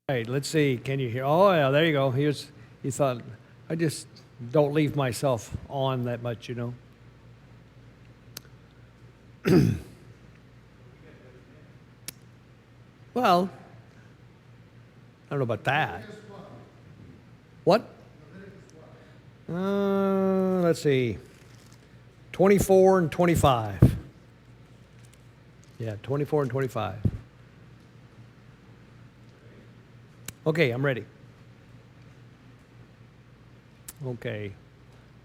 Right, let's see. Can you hear? Oh, yeah, there you go. He thought, I just don't leave myself on that much, you know. Well, I don't know about that. What? Let's see. 24 and 25. Yeah, 24 and 25. Okay, I'm ready. Okay.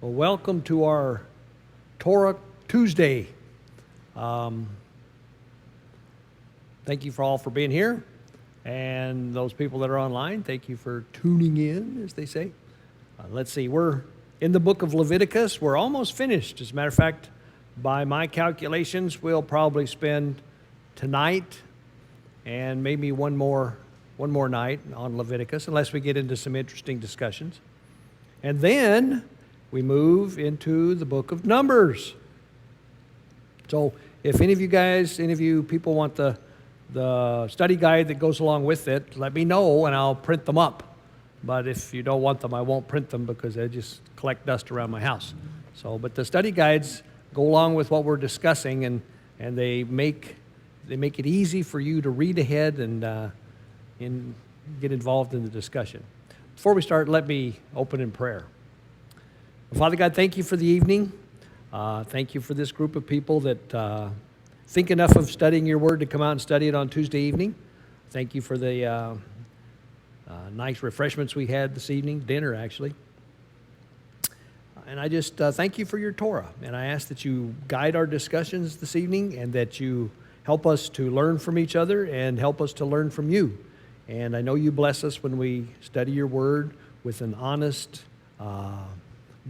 Well, welcome to our Torah Tuesday. Thank you for all for being here. And those people that are online, thank you for tuning in, as they say. Let's see, we're in the book of Leviticus. We're almost finished. As a matter of fact, by my calculations, we'll probably spend tonight and maybe one more night on Leviticus, unless we get into some interesting discussions. And then we move into the book of Numbers. So if any of you people want the study guide that goes along with it, let me know and I'll print them up. But if you don't want them, I won't print them because they just collect dust around my house. But the study guides go along with what we're discussing, and they make it easy for you to read ahead and get involved in the discussion. Before we start, let me open in prayer. Father God, thank you for the evening. Thank you for this group of people that think enough of studying your word to come out and study it on Tuesday evening. Thank you for the nice refreshments we had this evening, dinner actually. And I just thank you for your Torah. And I ask that you guide our discussions this evening and that you help us to learn from each other and help us to learn from you. And I know you bless us when we study your word with an honest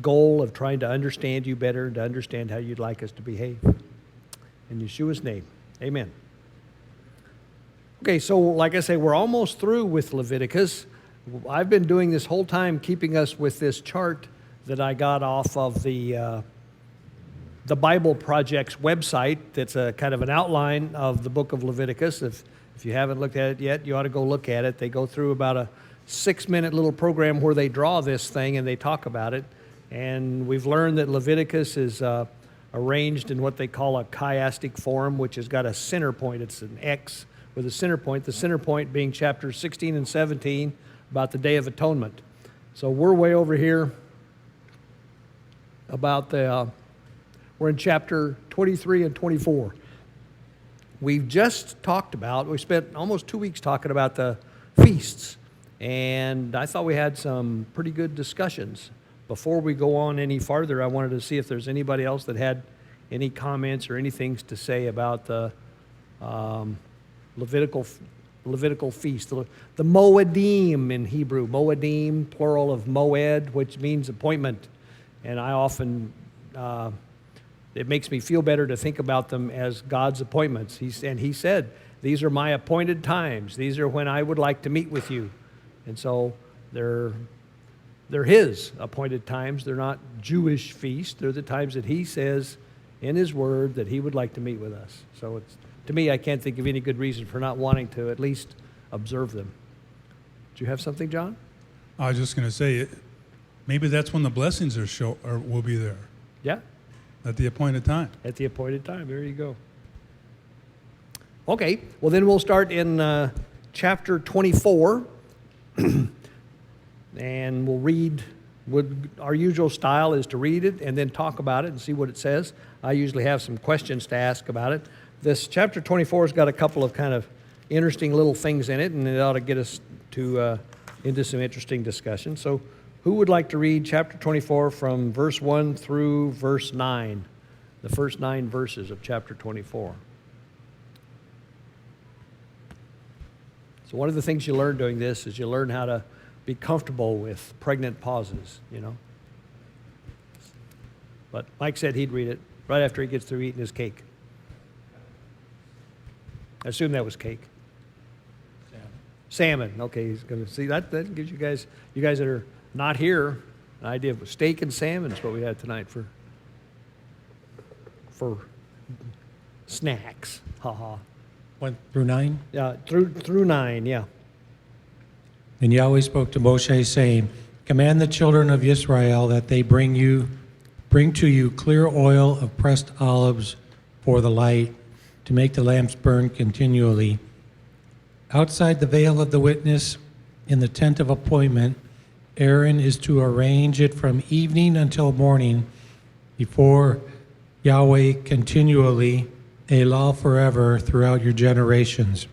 goal of trying to understand you better and to understand how you'd like us to behave. In Yeshua's name, amen. Okay, so like I say, we're almost through with Leviticus. I've been doing this whole time keeping us with this chart that I got off of the Bible Project's website. That's a kind of an outline of the book of Leviticus. If you haven't looked at it yet, you ought to go look at it. They go through about a 6-minute little program where they draw this thing and they talk about it. And we've learned that Leviticus is arranged in what they call a chiastic form, which has got a center point. It's an X with a center point, the center point being chapters 16 and 17 about the Day of Atonement. So we're way over here about we're in chapter 23 and 24. We've just we spent almost 2 weeks talking about the feasts, and I thought we had some pretty good discussions. Before we go on any farther, I wanted to see if there's anybody else that had any comments or anything to say about the Levitical feast, the Moedim in Hebrew, Moedim, plural of Moed, which means appointment. And I often, it makes me feel better to think about them as God's appointments. He said, these are my appointed times. These are when I would like to meet with you. And so they're his appointed times. They're not Jewish feasts. They're the times that he says in his word that he would like to meet with us. So to me, I can't think of any good reason for not wanting to at least observe them. Do you have something, John? I was just going to say, maybe that's when the blessings will be there. Yeah. At the appointed time. At the appointed time. There you go. Okay. Well, then we'll start in chapter 24. And we'll read. Our usual style is to read it and then talk about it and see what it says. I usually have some questions to ask about it. This chapter 24 has got a couple of kind of interesting little things in it, and it ought to get us into some interesting discussion. So who would like to read chapter 24 from verse 1 through verse 9, the first 9 verses of chapter 24? So one of the things you learn doing this is you learn how to be comfortable with pregnant pauses, you know. But Mike said he'd read it right after he gets through eating his cake. I assume that was cake. Salmon. Okay, he's going to see that. That gives you guys that are not here, an idea of steak and salmon is what we had tonight for snacks. Ha ha. 1 through 9? Yeah, through 9. Yeah. And Yahweh spoke to Moshe, saying, Command the children of Israel that they bring to you clear oil of pressed olives for the light, to make the lamps burn continually. Outside the veil of the witness, in the tent of appointment, Aaron is to arrange it from evening until morning before Yahweh continually, a law forever throughout your generations.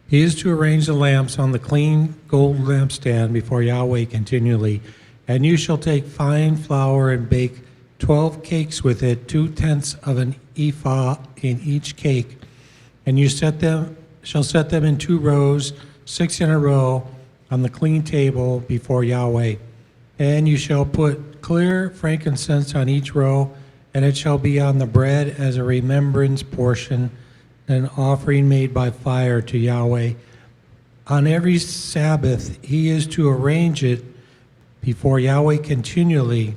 He is to arrange the lamps on the clean gold lampstand before Yahweh continually. And you shall take fine flour and bake 12 cakes with it, 2/10 of an ephah in each cake. And you shall set them in 2 rows, 6 in a row, on the clean table before Yahweh. And you shall put clear frankincense on each row, and it shall be on the bread as a remembrance portion, an offering made by fire to Yahweh. On every Sabbath he is to arrange it before Yahweh continually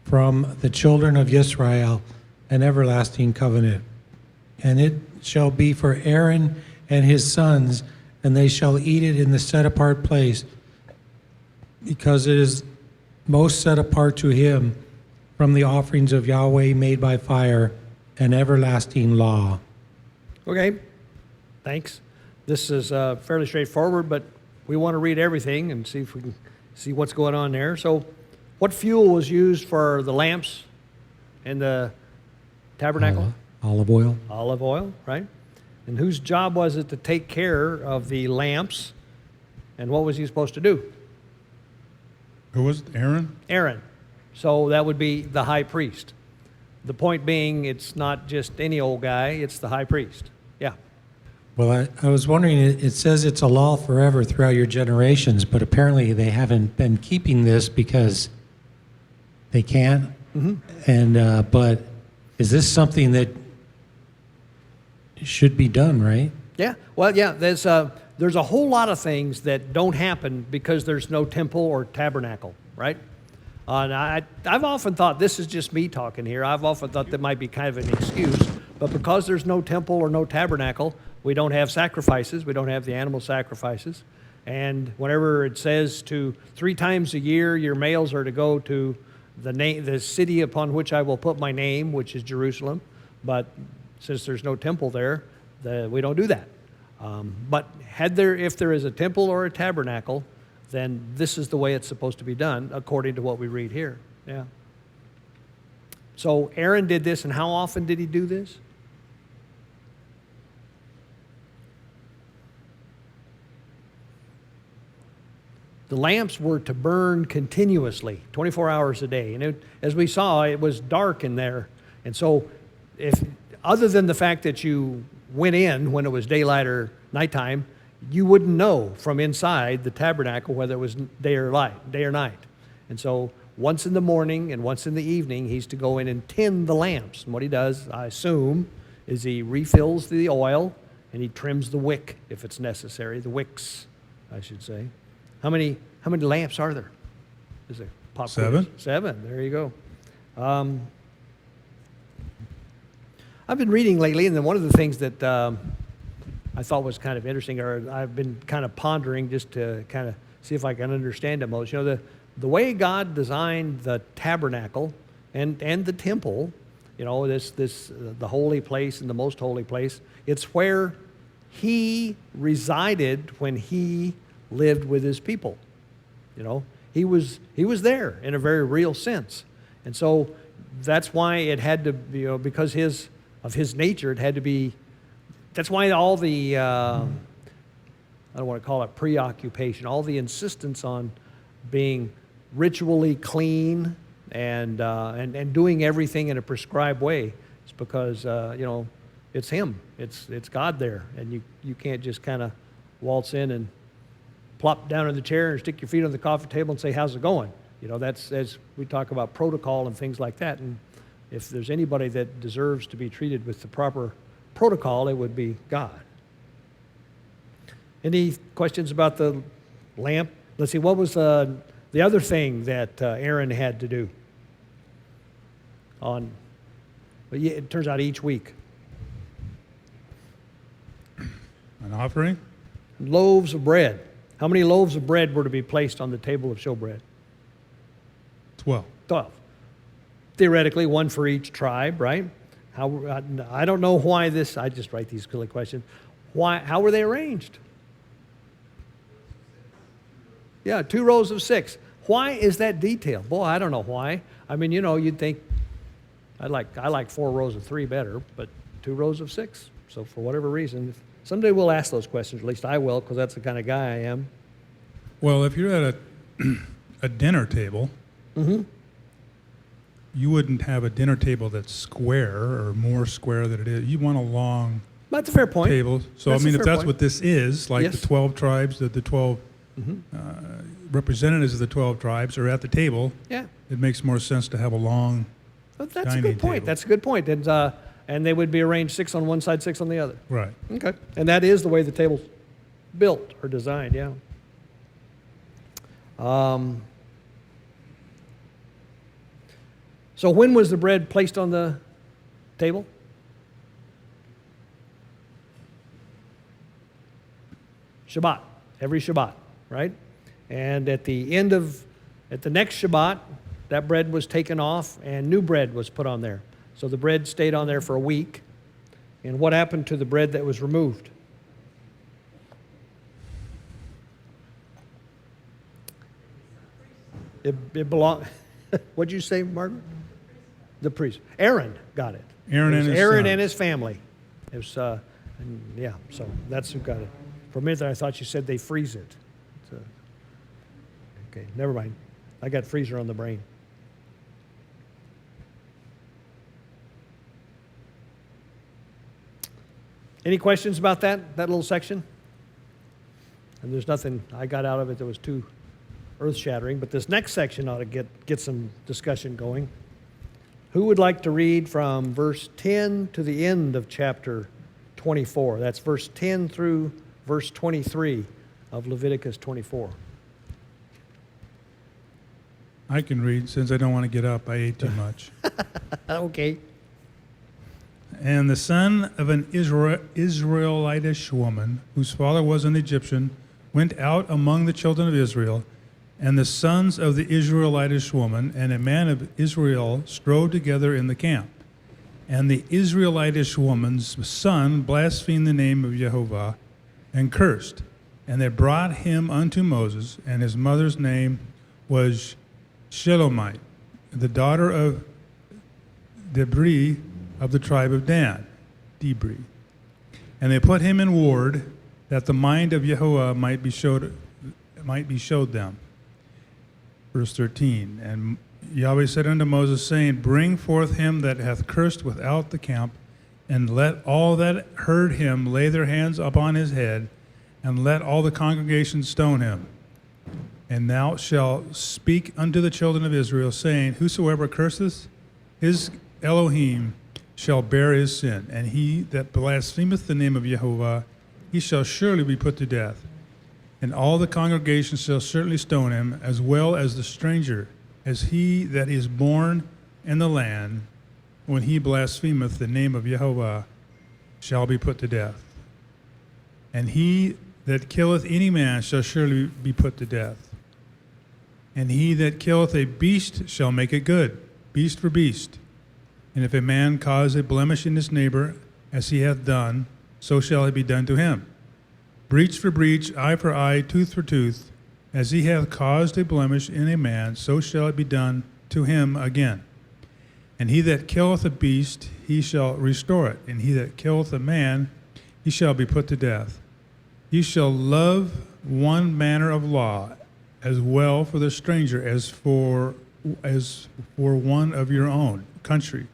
from the children of Israel, an everlasting covenant. And it shall be for Aaron and his sons, and they shall eat it in the set-apart place, because it is most set apart to him from the offerings of Yahweh made by fire, an everlasting law. Okay, thanks. This is fairly straightforward, but we want to read everything and see if we can see what's going on there. So, what fuel was used for the lamps in the tabernacle? Olive oil. Olive oil, right? And whose job was it to take care of the lamps? And what was he supposed to do? Who was it? Aaron? Aaron. So that would be the high priest. The point being, it's not just any old guy, it's the high priest. Yeah. Well, I was wondering, it says it's a law forever throughout your generations, but apparently they haven't been keeping this because they can't. Mm-hmm. And but is this something that should be done, right? Yeah. Well, yeah, there's a whole lot of things that don't happen because there's no temple or tabernacle, right? And I've often thought, this is just me talking here, I've often thought that might be kind of an excuse, but because there's no temple or no tabernacle, we don't have sacrifices, we don't have the animal sacrifices, and whenever it says to 3 times a year your males are to go to the city upon which I will put my name, which is Jerusalem, but since there's no temple there, we don't do that. But if there is a temple or a tabernacle, then this is the way it's supposed to be done, according to what we read here. Yeah. So Aaron did this, and how often did he do this? The lamps were to burn continuously, 24 hours a day. And as we saw, it was dark in there. And so other than the fact that you went in when it was daylight or nighttime, you wouldn't know from inside the tabernacle whether it was day or night. And so once in the morning and once in the evening, he's to go in and tend the lamps. And what he does, I assume, is he refills the oil and he trims the wick if it's necessary, the wicks, I should say. How many lamps are there? Is there pop quiz? 7. 7, there you go. I've been reading lately, and then one of the things that I thought was kind of interesting, or I've been kind of pondering just to kind of see if I can understand it most. You know, the way God designed the tabernacle and the temple, you know, the holy place and the most holy place, it's where he resided when he lived with his people. You know, he was there in a very real sense. And so that's why it had to be, you know, because of his nature, it had to be. That's why all the, I don't want to call it preoccupation, all the insistence on being ritually clean and doing everything in a prescribed way is because, you know, it's him. It's God there. And you can't just kind of waltz in and plop down in the chair and stick your feet on the coffee table and say, how's it going? You know, that's, as we talk about protocol and things like that. And if there's anybody that deserves to be treated with the proper protocol, it would be God. Any questions about the lamp? Let's see, what was the other thing that Aaron had to do it turns out each week? An offering? Loaves of bread. How many loaves of bread were to be placed on the table of showbread? 12. 12. Theoretically, one for each tribe, right? I don't know why this, I just write these silly questions. How were they arranged? Yeah, 2 rows of 6. Why is that detail? Boy, I don't know why. I mean, you'd think, I like 4 rows of 3 better, but 2 rows of 6. So for whatever reason, someday we'll ask those questions, at least I will, because that's the kind of guy I am. Well, if you're at a dinner table, you wouldn't have a dinner table that's square or more square than it is. You want a long That's a fair point. table. So, That's I mean, a if fair that's point. what this is, like Yes. the 12 tribes, the 12 representatives of the 12 tribes are at the table, Yeah. it makes more sense to have a long, But that's a dining good point. table. That's a good point. And they would be arranged 6 on one side, 6 on the other. right. Okay. And that is the way the table's built or designed, yeah. So when was the bread placed on the table? Shabbat, every Shabbat, right? And at the next Shabbat, that bread was taken off and new bread was put on there. So the bread stayed on there for a week. And what happened to the bread that was removed? It belonged, what'd you say, Margaret? The priest. Aaron got it. Aaron It and was his Aaron sons. and his family. It was, yeah, so that's who got it. For a minute there, I thought you said they freeze it. Okay, never mind. I got freezer on the brain. Any questions about that little section? And there's nothing I got out of it that was too earth-shattering, but this next section ought to get some discussion going. Who would like to read from verse 10 to the end of chapter 24? That's verse 10 through verse 23 of Leviticus 24. I can read since I don't want to get up. I ate too much. Okay. And the son of an Israelitish woman, whose father was an Egyptian, went out among the children of Israel, and the sons of the Israelitish woman and a man of Israel strode together in the camp. And the Israelitish woman's son blasphemed the name of Jehovah and cursed. And they brought him unto Moses, and his mother's name was Shelomite, the daughter of Debri of the tribe of Dan, Debri. And they put him in ward that the mind of Jehovah might be showed them. Verse 13, and Yahweh said unto Moses, saying, bring forth him that hath cursed without the camp, and let all that heard him lay their hands upon his head, and let all the congregation stone him. And thou shalt speak unto the children of Israel, saying, whosoever curseth his Elohim shall bear his sin, and he that blasphemeth the name of Jehovah, he shall surely be put to death. And all the congregation shall certainly stone him, as well as the stranger, as he that is born in the land, when he blasphemeth the name of Jehovah, shall be put to death. And he that killeth any man shall surely be put to death. And he that killeth a beast shall make it good, beast for beast. And if a man cause a blemish in his neighbor, as he hath done, so shall it be done to him. Breach for breach, eye for eye, tooth for tooth. As he hath caused a blemish in a man, so shall it be done to him again. And he that killeth a beast, he shall restore it. And he that killeth a man, he shall be put to death. Ye shall love one manner of law, as well for the stranger as for one of your own country.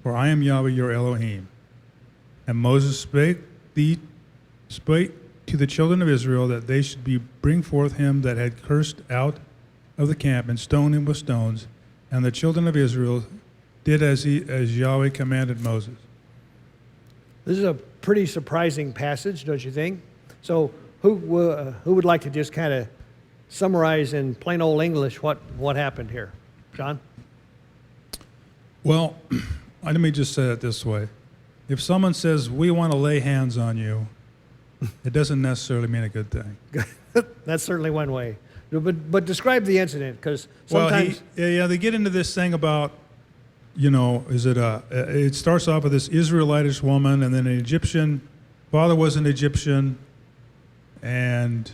For I am Yahweh your Elohim. And Moses spake to the children of Israel that they should bring forth him that had cursed out of the camp and stone him with stones. And the children of Israel did as Yahweh commanded Moses. This is a pretty surprising passage, don't you think? So who would like to just kind of summarize in plain old English what happened here? John? Well, let me just say it this way. If someone says, we want to lay hands on you, it doesn't necessarily mean a good thing. That's certainly one way. But describe the incident, because sometimes... Well, they get into this thing about, it starts off with this Israelitish woman, and then an Egyptian, father was an Egyptian, and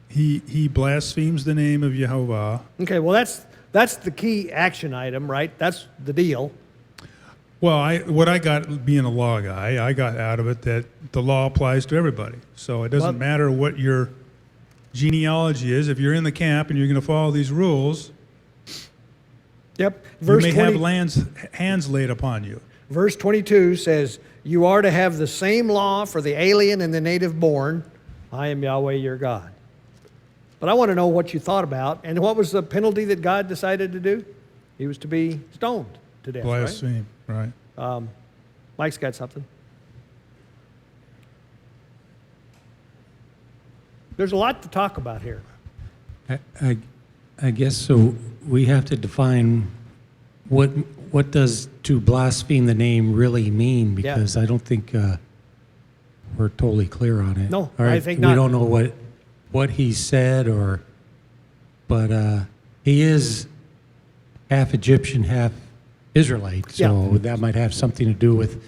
he blasphemes the name of Jehovah. Okay, well, that's the key action item, right? That's the deal. Well, what I got, being a law guy, I got out of it that the law applies to everybody. So it doesn't matter what your genealogy is. If you're in the camp and you're going to follow these rules, yep. You may have hands laid upon you. Verse 22 says, "You are to have the same law for the alien and the native born. I am Yahweh your God." But I want to know what you thought about, and what was the penalty that God decided to do? He was to be stoned to death, Blaspheme, right? Mike's got something. There's a lot to talk about here. I guess so. We have to define what does to blaspheme the name really mean, because I don't think we're totally clear on it. No, All right, I think not. We don't know what he said, but he is half Egyptian, half Israelite, so that might have something to do with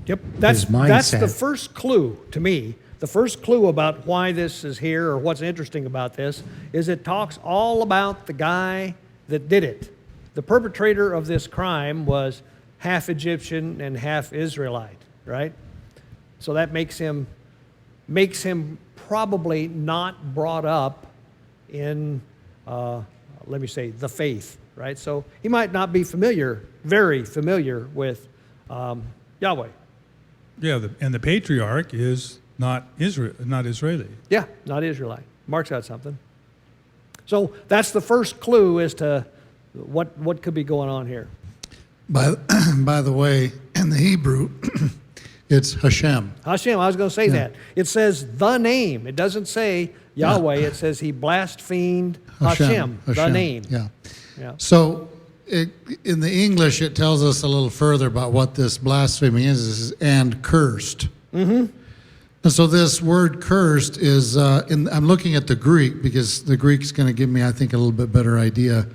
That's his mindset. the first clue to me. The first clue about why this is here, or what's interesting about this, is it talks all about the guy that did it. The perpetrator of this crime was half Egyptian and half Israelite, right? So that makes him probably not brought up in, let me say, the faith, right? So he might not be very familiar with Yahweh. Yeah, and the patriarch is not Israeli. Yeah, not Israelite. Mark's got something. So that's the first clue as to what could be going on here. By the way, in the Hebrew, it's Hashem. Hashem, I was going to say that. It says the name. It doesn't say Yahweh. It says he blasphemed Hashem, the name. Yeah. Yeah. So in the English, it tells us a little further about what this blasphemy is and cursed. Mm-hmm. And so this word cursed is, I'm looking at the Greek because the Greek's going to give me, I think, a little bit better idea.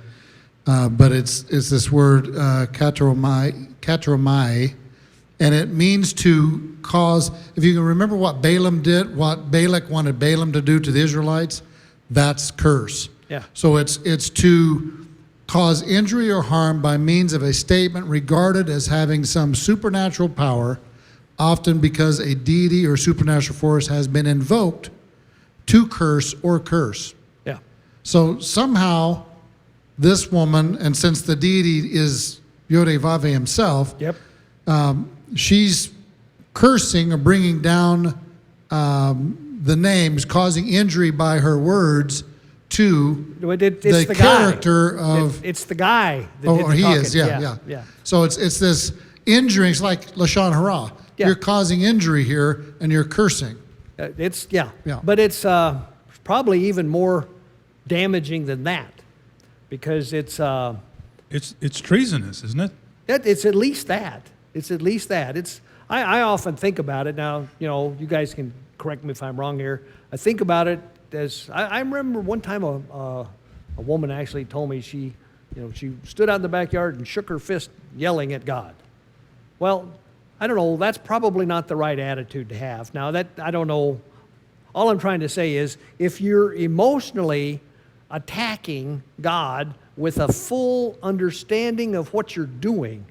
But it's this word kateromai, and it means to cause. If you can remember what Balaam did, what Balak wanted Balaam to do to the Israelites, that's curse. Yeah. So it's to cause injury or harm by means of a statement regarded as having some supernatural power, often because a deity or supernatural force has been invoked to curse or curse. Yeah. So somehow this woman, and since the deity is Yod-Heh-Vav-Heh himself, she's cursing or bringing down the names, causing injury by her words to it's the character of... It's the guy that did the he talking. is, yeah. So it's this injury. It's like Lashon Hara. Yeah. You're causing injury here, and you're cursing. Yeah. But it's probably even more damaging than that, because it's treasonous, isn't it? It's at least that. It's at least that. I often think about it now. You guys can correct me if I'm wrong here. I think about it as I remember one time a woman actually told me she stood out in the backyard and shook her fist yelling at God. Well, I don't know. That's probably not the right attitude to have. Now I don't know. All I'm trying to say is if you're emotionally attacking God with a full understanding of what you're doing,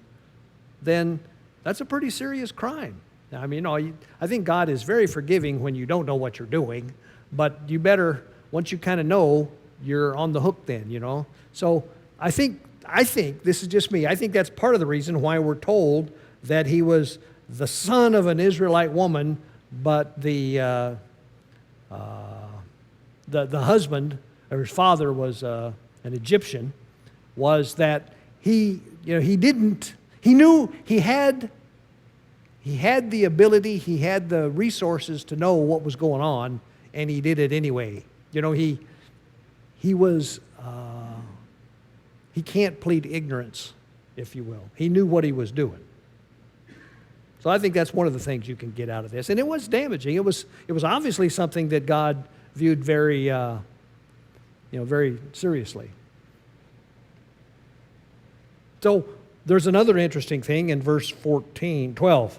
then that's a pretty serious crime. I mean, I think God is very forgiving when you don't know what you're doing, but you better, once you kind of know, you're on the hook then, So I think this is just me. I think that's part of the reason why we're told that he was the son of an Israelite woman, but the husband, or his father, was an Egyptian. Was that he knew he had the ability, he had the resources to know what was going on, and he did it anyway. He can't plead ignorance, if you will. He knew what he was doing. So I think that's one of the things you can get out of this. And it was damaging. It was obviously something that God viewed very, very seriously. So there's another interesting thing in verse 12.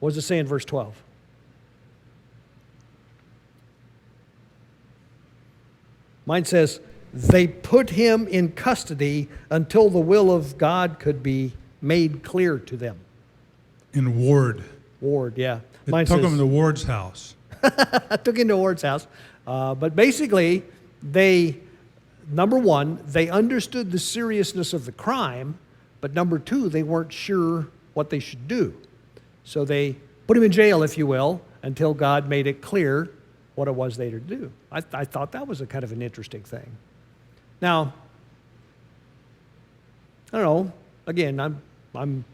What does it say in verse 12? Mine says, they put him in custody until the will of God could be made clear to them. In ward. Ward, yeah. It Mine took says, him to Ward's house. I took him to Ward's house. But basically, number one, they understood the seriousness of the crime, but number two, they weren't sure what they should do. So they put him in jail, if you will, until God made it clear what it was they were to do. I thought that was a kind of an interesting thing. Now, I don't know. Again, I'm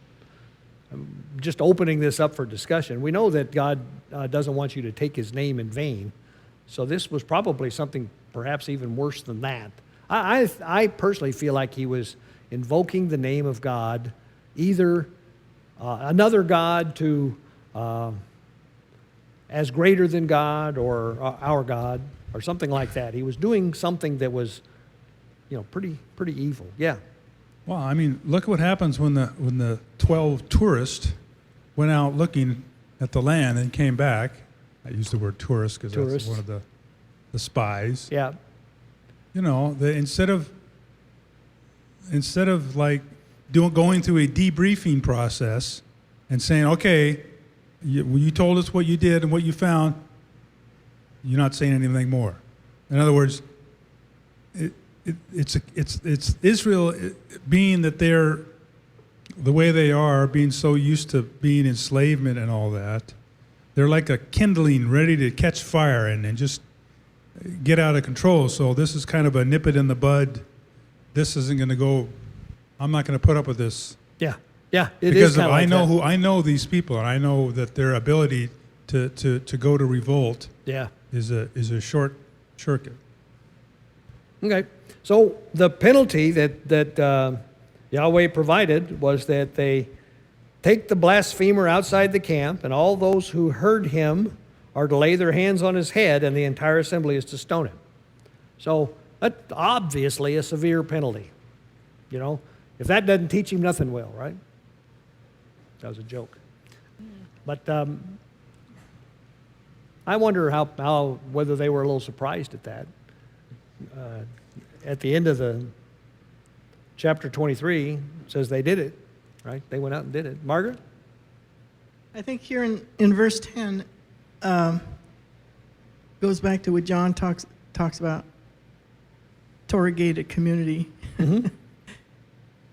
just opening this up for discussion. We know that God doesn't want you to take his name in vain. So this was probably something perhaps even worse than that. I personally feel like he was invoking the name of God, either another God to as greater than God or our God or something like that. He was doing something that was, pretty evil. Yeah. Well, I mean, look what happens when the 12 tourists went out looking at the land and came back. I use the word tourist because that's one of the spies. Yeah. Instead of like going through a debriefing process and saying, okay, you told us what you did and what you found, you're not saying anything more. In other words, it's Israel, being that they're the way they are, being so used to being enslavement and all that, they're like a kindling ready to catch fire and just get out of control. So this is kind of a nip it in the bud. This isn't going to go. I'm not going to put up with this. Yeah. Yeah. It because is kind of I like know that. I know these people, and I know that their ability to go to revolt Yeah. is a short circuit. Okay. So the penalty that Yahweh provided was that they take the blasphemer outside the camp, and all those who heard him are to lay their hands on his head, and the entire assembly is to stone him. So that's obviously a severe penalty. If that doesn't teach him, nothing will, right? That was a joke. But I wonder whether they were a little surprised at that. At the end of the chapter 23, it says they did it, right? They went out and did it. Margaret? I think here in verse 10 goes back to what John talks about, Torah-gated community. Mm-hmm.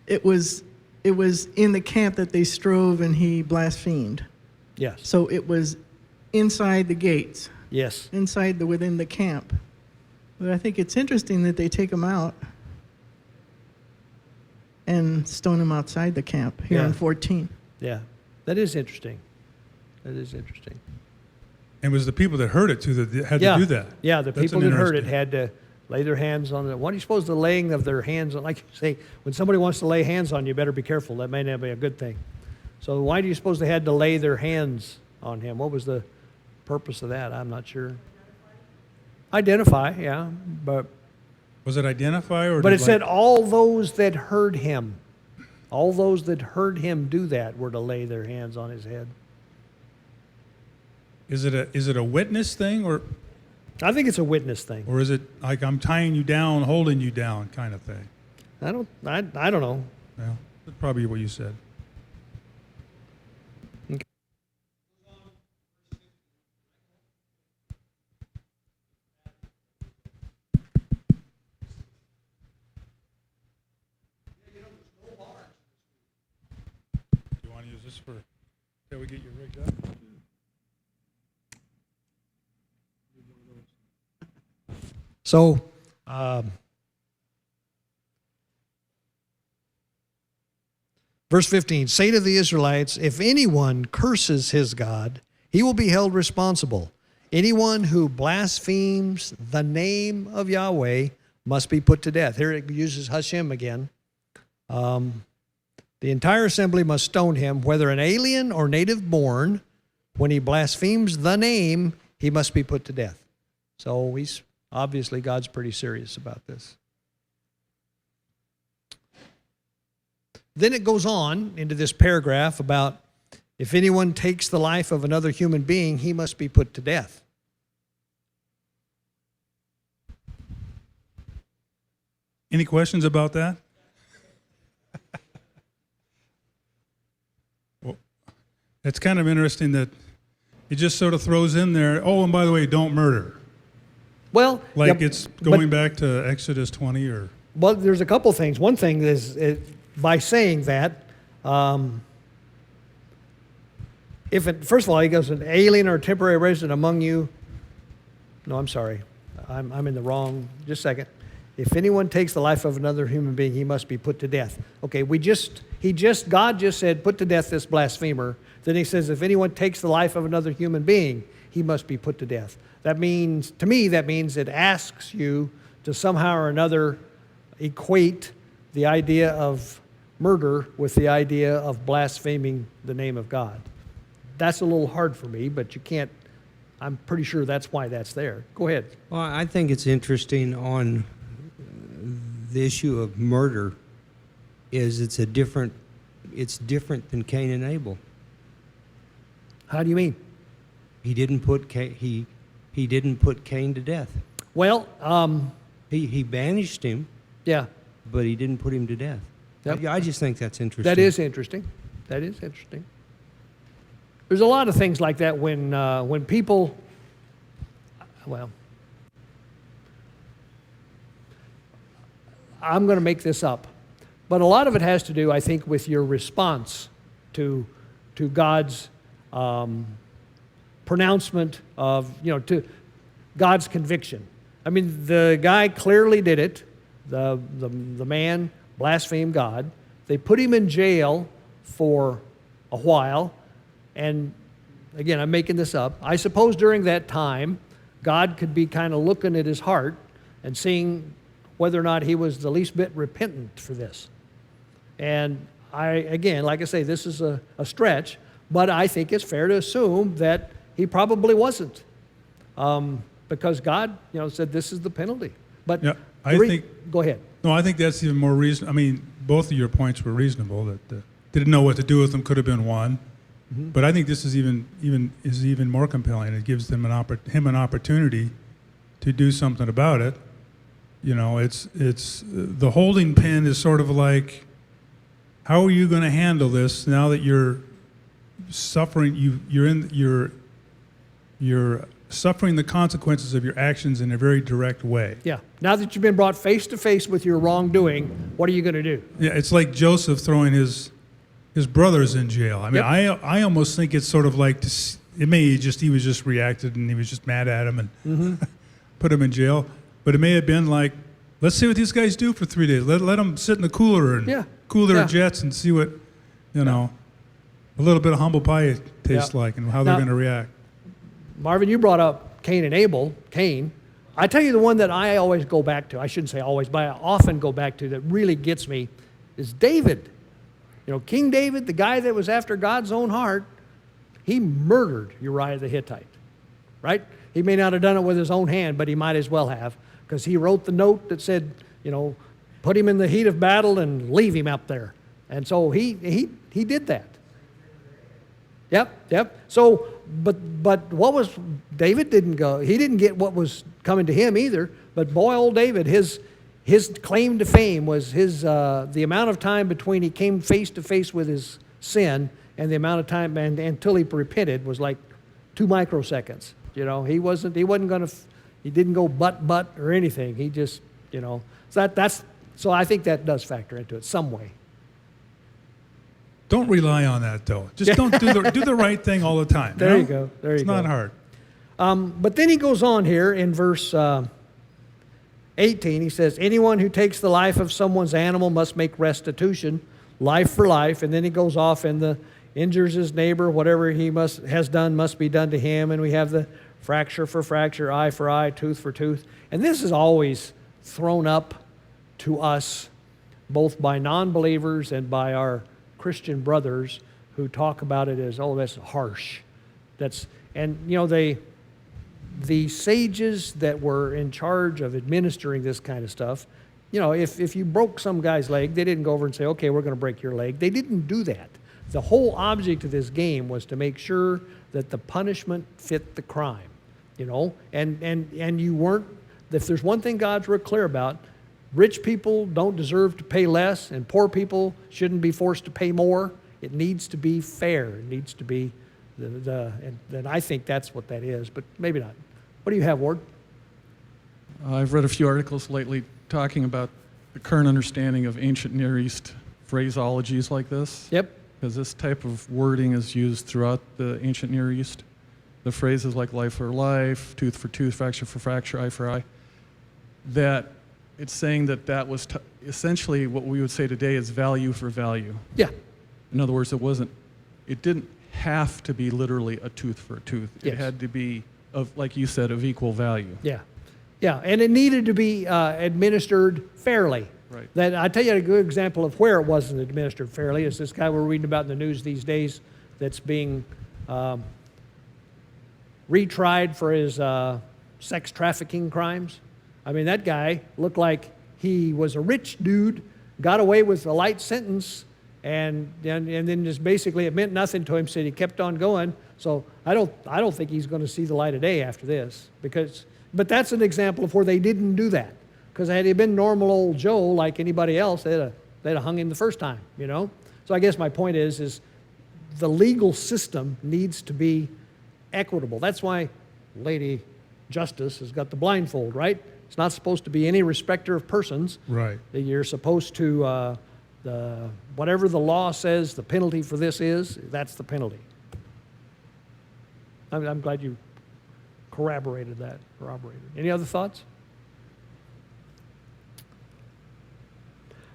It was in the camp that they strove and he blasphemed. Yes. So it was inside the gates, Yes. within the camp. But I think it's interesting that they take him out and stone him outside the camp here in 14. Yeah. That is interesting. That is interesting. And it was the people that heard it too that had to do that. Yeah, the That's people an that heard it interesting- had to lay their hands on it. What do you suppose the laying of their hands on? Like you say, when somebody wants to lay hands on you, better be careful. That may not be a good thing. So why do you suppose they had to lay their hands on him? What was the purpose of that? I'm not sure. Identify, yeah, but Was it identify or? but did it said all those that heard him, all those that heard him do that were to lay their hands on his head. Is it a witness thing or I think it's a witness thing. is it like I'm tying you down, holding you down kind of thing? I don't know. Yeah, that's probably what you said. You want to use this till we get you rigged up? So, verse 15, say to the Israelites, if anyone curses his God, he will be held responsible. Anyone who blasphemes the name of Yahweh must be put to death. Here it uses Hashem again. The entire assembly must stone him, whether an alien or native born. When he blasphemes the name, he must be put to death. So he's obviously God's pretty serious about this. Then it goes on into this paragraph about if anyone takes the life of another human being, he must be put to death. Any questions about that? Well, it's kind of interesting that it just sort of throws in there, oh, and by the way, don't murder. Well, Like yeah, it's going back to Exodus 20 or... Well, there's a couple things. One thing is by saying that, first of all, he goes, an alien or temporary resident among you. No, I'm sorry. I'm in the wrong. Just a second. If anyone takes the life of another human being, he must be put to death. Okay, God just said, put to death this blasphemer. Then he says, if anyone takes the life of another human being, he must be put to death. That means, to me, it asks you to somehow or another equate the idea of murder with the idea of blaspheming the name of God. That's a little hard for me, but you can't, I'm pretty sure that's why that's there. Go ahead. Well, I think it's interesting on the issue of murder is it's different than Cain and Abel. How do you mean? He didn't put he didn't put Cain to death. Well, He banished him, yeah, but he didn't put him to death. Yep. I just think that's interesting. that is interesting. That is interesting. There's a lot of things like that when people, well, I'm going to make this up, but a lot of it has to do, I think, with your response to God's pronouncement of, to God's conviction. I mean, the guy clearly did it. The man blasphemed God. They put him in jail for a while. And again, I'm making this up. I suppose during that time, God could be kind of looking at his heart and seeing whether or not he was the least bit repentant for this. And again, like I say, this is a stretch, but I think it's fair to assume that he probably wasn't. Because God, said this is the penalty. But Yeah, go ahead. No, I think that's even more reason. I mean, both of your points were reasonable. That didn't know what to do with them could have been one, but I think this is even more compelling. It gives them him an opportunity to do something about it. It's the holding pen is sort of like, how are you going to handle this now that you're suffering? You're suffering the consequences of your actions in a very direct way. Yeah. Now that you've been brought face to face with your wrongdoing, what are you going to do? Yeah, it's like Joseph throwing his brothers in jail. I mean, Yep. I almost think it's sort of like he was just reacted and he was just mad at him and put him in jail. But it may have been like, let's see what these guys do for 3 days. Let them sit in the cooler and cool their jets and see what a little bit of humble pie tastes like and how they're going to react. Marvin, you brought up Cain and Abel. Cain. I tell you the one that I always go back to, I shouldn't say always, but I often go back to that really gets me is David. King David, the guy that was after God's own heart, he murdered Uriah the Hittite, right? He may not have done it with his own hand, but he might as well have, because he wrote the note that said, put him in the heat of battle and leave him up there. And so he did that. Yep. So, but what was, David didn't go, he didn't get what was coming to him either, but boy, old David, his claim to fame was the amount of time between he came face to face with his sin and the amount of time and until he repented was like 2 microseconds. He didn't go but or anything. He just, so I think that does factor into it some way. Don't rely on that though. Just don't do the right thing all the time. There you go. It's not hard. But then he goes on here in verse 18. He says, anyone who takes the life of someone's animal must make restitution, life for life. And then he goes off and injures his neighbor, whatever he has done must be done to him. And we have the fracture for fracture, eye for eye, tooth for tooth. And this is always thrown up to us, both by non-believers and by our Christian brothers who talk about it as, oh, that's harsh. And you know, the sages that were in charge of administering this kind of stuff, you know, if you broke some guy's leg, they didn't go over and say, okay, we're going to break your leg. They didn't do that. The whole object of this game was to make sure that the punishment fit the crime, you know, and you weren't, if there's one thing God's real clear about, rich people don't deserve to pay less and poor people shouldn't be forced to pay more. It needs to be fair. It needs to be and I think that's what that is, but maybe not. What do you have, Ward? I've read a few articles lately talking about the current understanding of ancient Near East phraseologies like this. Yep. Because this type of wording is used throughout the ancient Near East. The phrases like life for life, tooth for tooth, fracture for fracture, eye for eye. That it's saying that was essentially what we would say today is value for value. Yeah. In other words, it didn't have to be literally a tooth for a tooth. Yes. It had to be, of, like you said, of equal value. Yeah. Yeah, and it needed to be administered fairly. Right. That I tell you a good example of where it wasn't administered fairly is this guy we're reading about in the news these days that's being retried for his sex trafficking crimes. I mean, that guy looked like he was a rich dude, got away with a light sentence, and then just basically it meant nothing to him. Said he kept on going. So I don't think he's going to see the light of day after this but that's an example of where they didn't do that. Because had he been normal old Joe like anybody else, they'd have hung him the first time, you know? So I guess my point is the legal system needs to be equitable. That's why Lady Justice has got the blindfold, right? It's not supposed to be any respecter of persons. Right. You're supposed to, whatever the law says the penalty for this is, that's the penalty. I'm glad you corroborated that. Any other thoughts?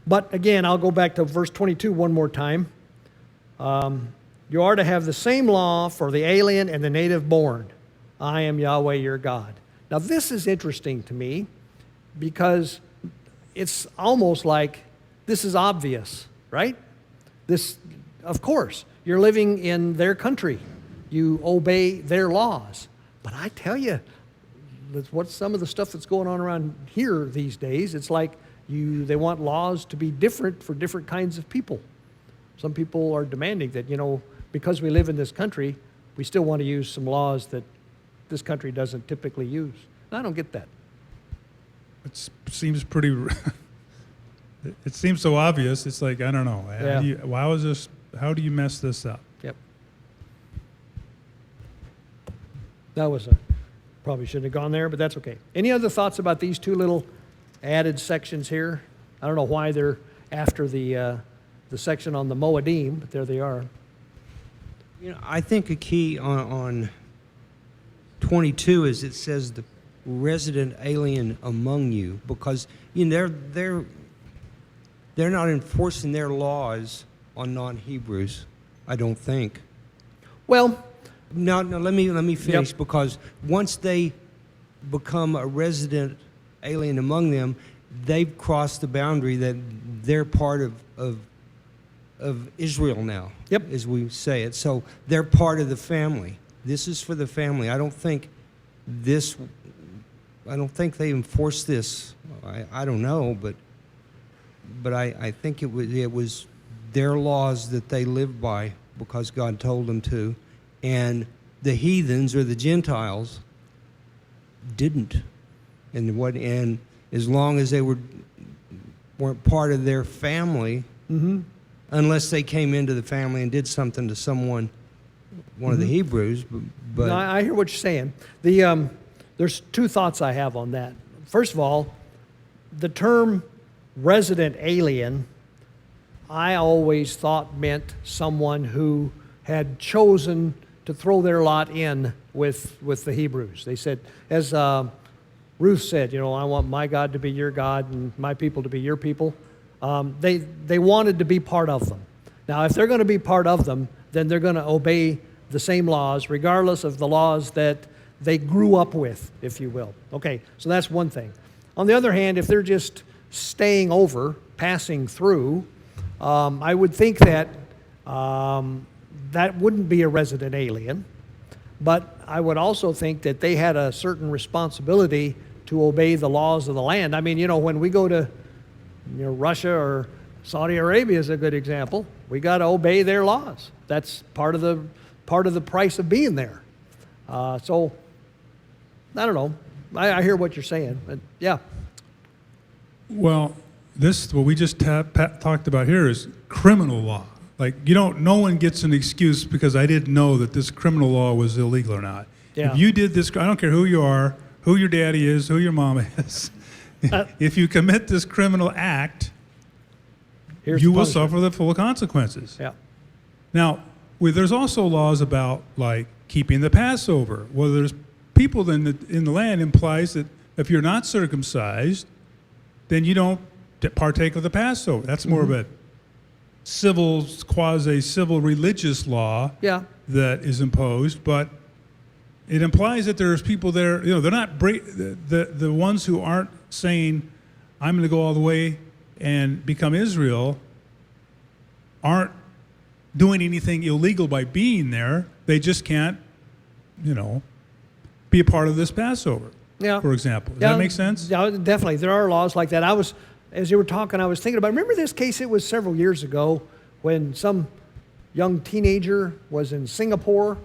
But again, I'll go back to verse 22 one more time. You are to have the same law for the alien and the native born. I am Yahweh your God. Now this is interesting to me because it's almost like this is obvious, right? This, of course, you're living in their country. You obey their laws. But I tell you, what's some of the stuff that's going on around here these days, it's like they want laws to be different for different kinds of people. Some people are demanding that, you know, because we live in this country, we still want to use some laws that this country doesn't typically use. And I don't get that. It seems pretty. It seems so obvious. It's like, I don't know. Yeah. How do you mess this up? Yep. That was probably shouldn't have gone there, but that's okay. Any other thoughts about these two little added sections here? I don't know why they're after the section on the Moedim, but there they are. You know, I think a key on 22 is it says the resident alien among you, because you know they're not enforcing their laws on non-Hebrews, I don't think. Well, No, let me finish. Yep. Because once they become a resident alien among them, they've crossed the boundary that they're part of Israel now. Yep. As we say it. So they're part of the family. This is for the family. I don't think they enforce this. I don't know, but I think it was their laws that they lived by because God told them to. And the heathens or the Gentiles didn't, and as long as they weren't part of their family, unless they came into the family and did something to someone, one of the Hebrews. But no, I hear what you're saying. There's two thoughts I have on that. First of all, the term resident alien, I always thought meant someone who had chosen to throw their lot in with the Hebrews. They said, as Ruth said, you know, I want my God to be your God and my people to be your people. They wanted to be part of them. Now, if they're going to be part of them, then they're going to obey the same laws, regardless of the laws that they grew up with, if you will. Okay, so that's one thing. On the other hand, if they're just staying over, passing through, I would think that that wouldn't be a resident alien. But I would also think that they had a certain responsibility to obey the laws of the land. I mean, when we go to Russia or Saudi Arabia is a good example. We got to obey their laws. That's part of the price of being there. So I don't know. I hear what you're saying, but yeah. Well, what we just talked about here is criminal law. Like, no one gets an excuse because I didn't know that this criminal law was illegal or not. Yeah. If you did this, I don't care who you are, who your daddy is, who your mama is. If you commit this criminal act, Here's you the will punishment. suffer the full consequences. Yeah. Now, there's also laws about, like, keeping the Passover. Well, there's people in the land implies that if you're not circumcised, then you don't partake of the Passover. That's more of a civil, quasi-civil religious law Yeah. that is imposed, but it implies that there's people there, they're not, the ones who aren't saying, I'm going to go all the way and become Israel, aren't doing anything illegal by being there. They just can't, be a part of this Passover, Yeah. for example. Does Yeah, that make sense? Yeah, definitely. There are laws like that. As you were talking, I was thinking about, remember this case? It was several years ago when some young teenager was in Singapore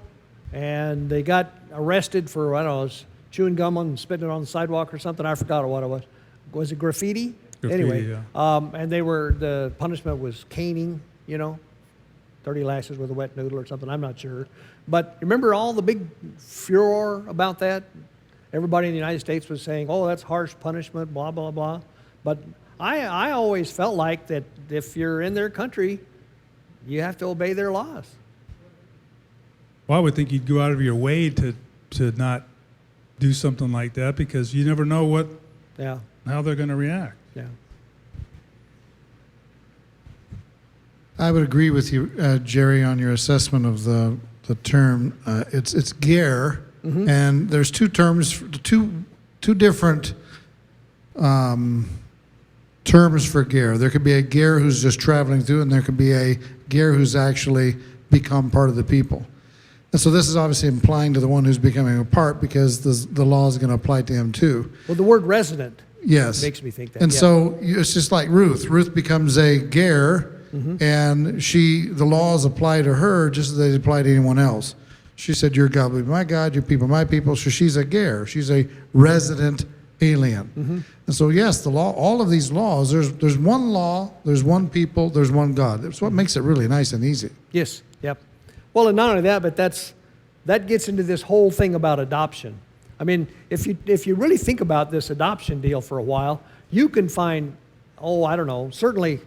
and they got arrested for, I don't know, chewing gum and spitting it on the sidewalk or something. I forgot what it was. Was it graffiti? Graffiti, Anyway, yeah. and the punishment was caning, 30 lashes with a wet noodle or something. I'm not sure. But remember all the big furor about that? Everybody in the United States was saying, oh, that's harsh punishment, blah, blah, blah. But I always felt like that if you're in their country, you have to obey their laws. Well, I would think you'd go out of your way to not do something like that because you never know Yeah, how they're going to react. yeah. I would agree with you, Jerry, on your assessment of the term. It's ger, and there's two terms, two different terms for ger. There could be a ger who's just traveling through, and there could be a ger who's actually become part of the people. And so this is obviously implying to the one who's becoming a part because the law is going to apply to him too. Well, the word resident Yes. makes me think that. And yeah. so it's just like Ruth. Ruth becomes a ger, and the laws apply to her just as they apply to anyone else. She said, your God will be my God, your people my people. So she's a ger. She's a resident alien. And so, yes, the law, all of these laws, there's one law, there's one people, there's one God. That's what makes it really nice and easy. Yes, yep. Well, and not only that, but that gets into this whole thing about adoption. I mean, if you really think about this adoption deal for a while, you can find, I don't know, certainly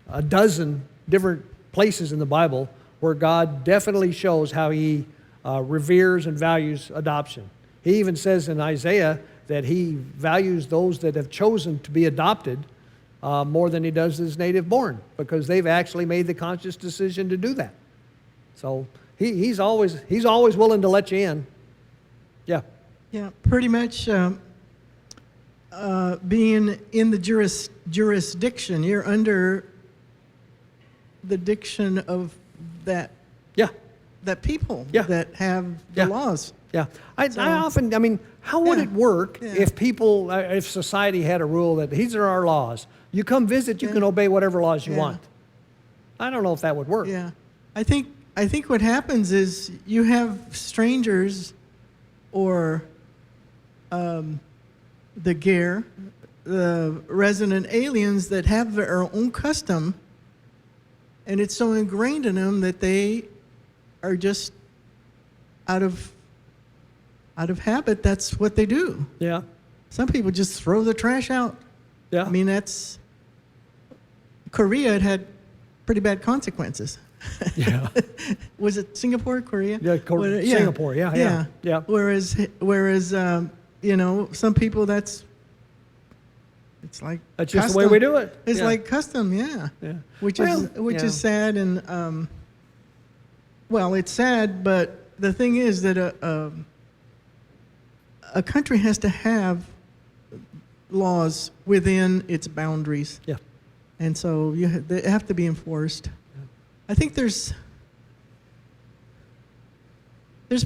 a dozen different places in the Bible where God definitely shows how he reveres and values adoption. He even says in Isaiah that he values those that have chosen to be adopted more than he does his native born, because they've actually made the conscious decision to do that. So he's always willing to let you in. Yeah. Yeah, pretty much being in the jurisdiction, you're under the diction of that Yeah. people Yeah. that have the Yeah. laws. Yeah. I often, how would Yeah. it work Yeah. if society had a rule that these are our laws? You come visit, you can obey whatever laws you Yeah. want. I don't know if that would work. Yeah, I think what happens is you have strangers or the ger, the resident aliens that have their own custom, and it's so ingrained in them that they are just out of habit. That's what they do. Yeah. Some people just throw the trash out. Yeah. I mean, Korea had pretty bad consequences. Yeah. Was it Singapore, Korea? Yeah, Singapore. Yeah. Whereas, some people it's like That's just the custom. way we do it. It's Yeah. like custom, yeah. Yeah. Which Well, is sad, and it's sad. But the thing is that a country has to have laws within its boundaries. Yeah. And so they have to be enforced. I think there's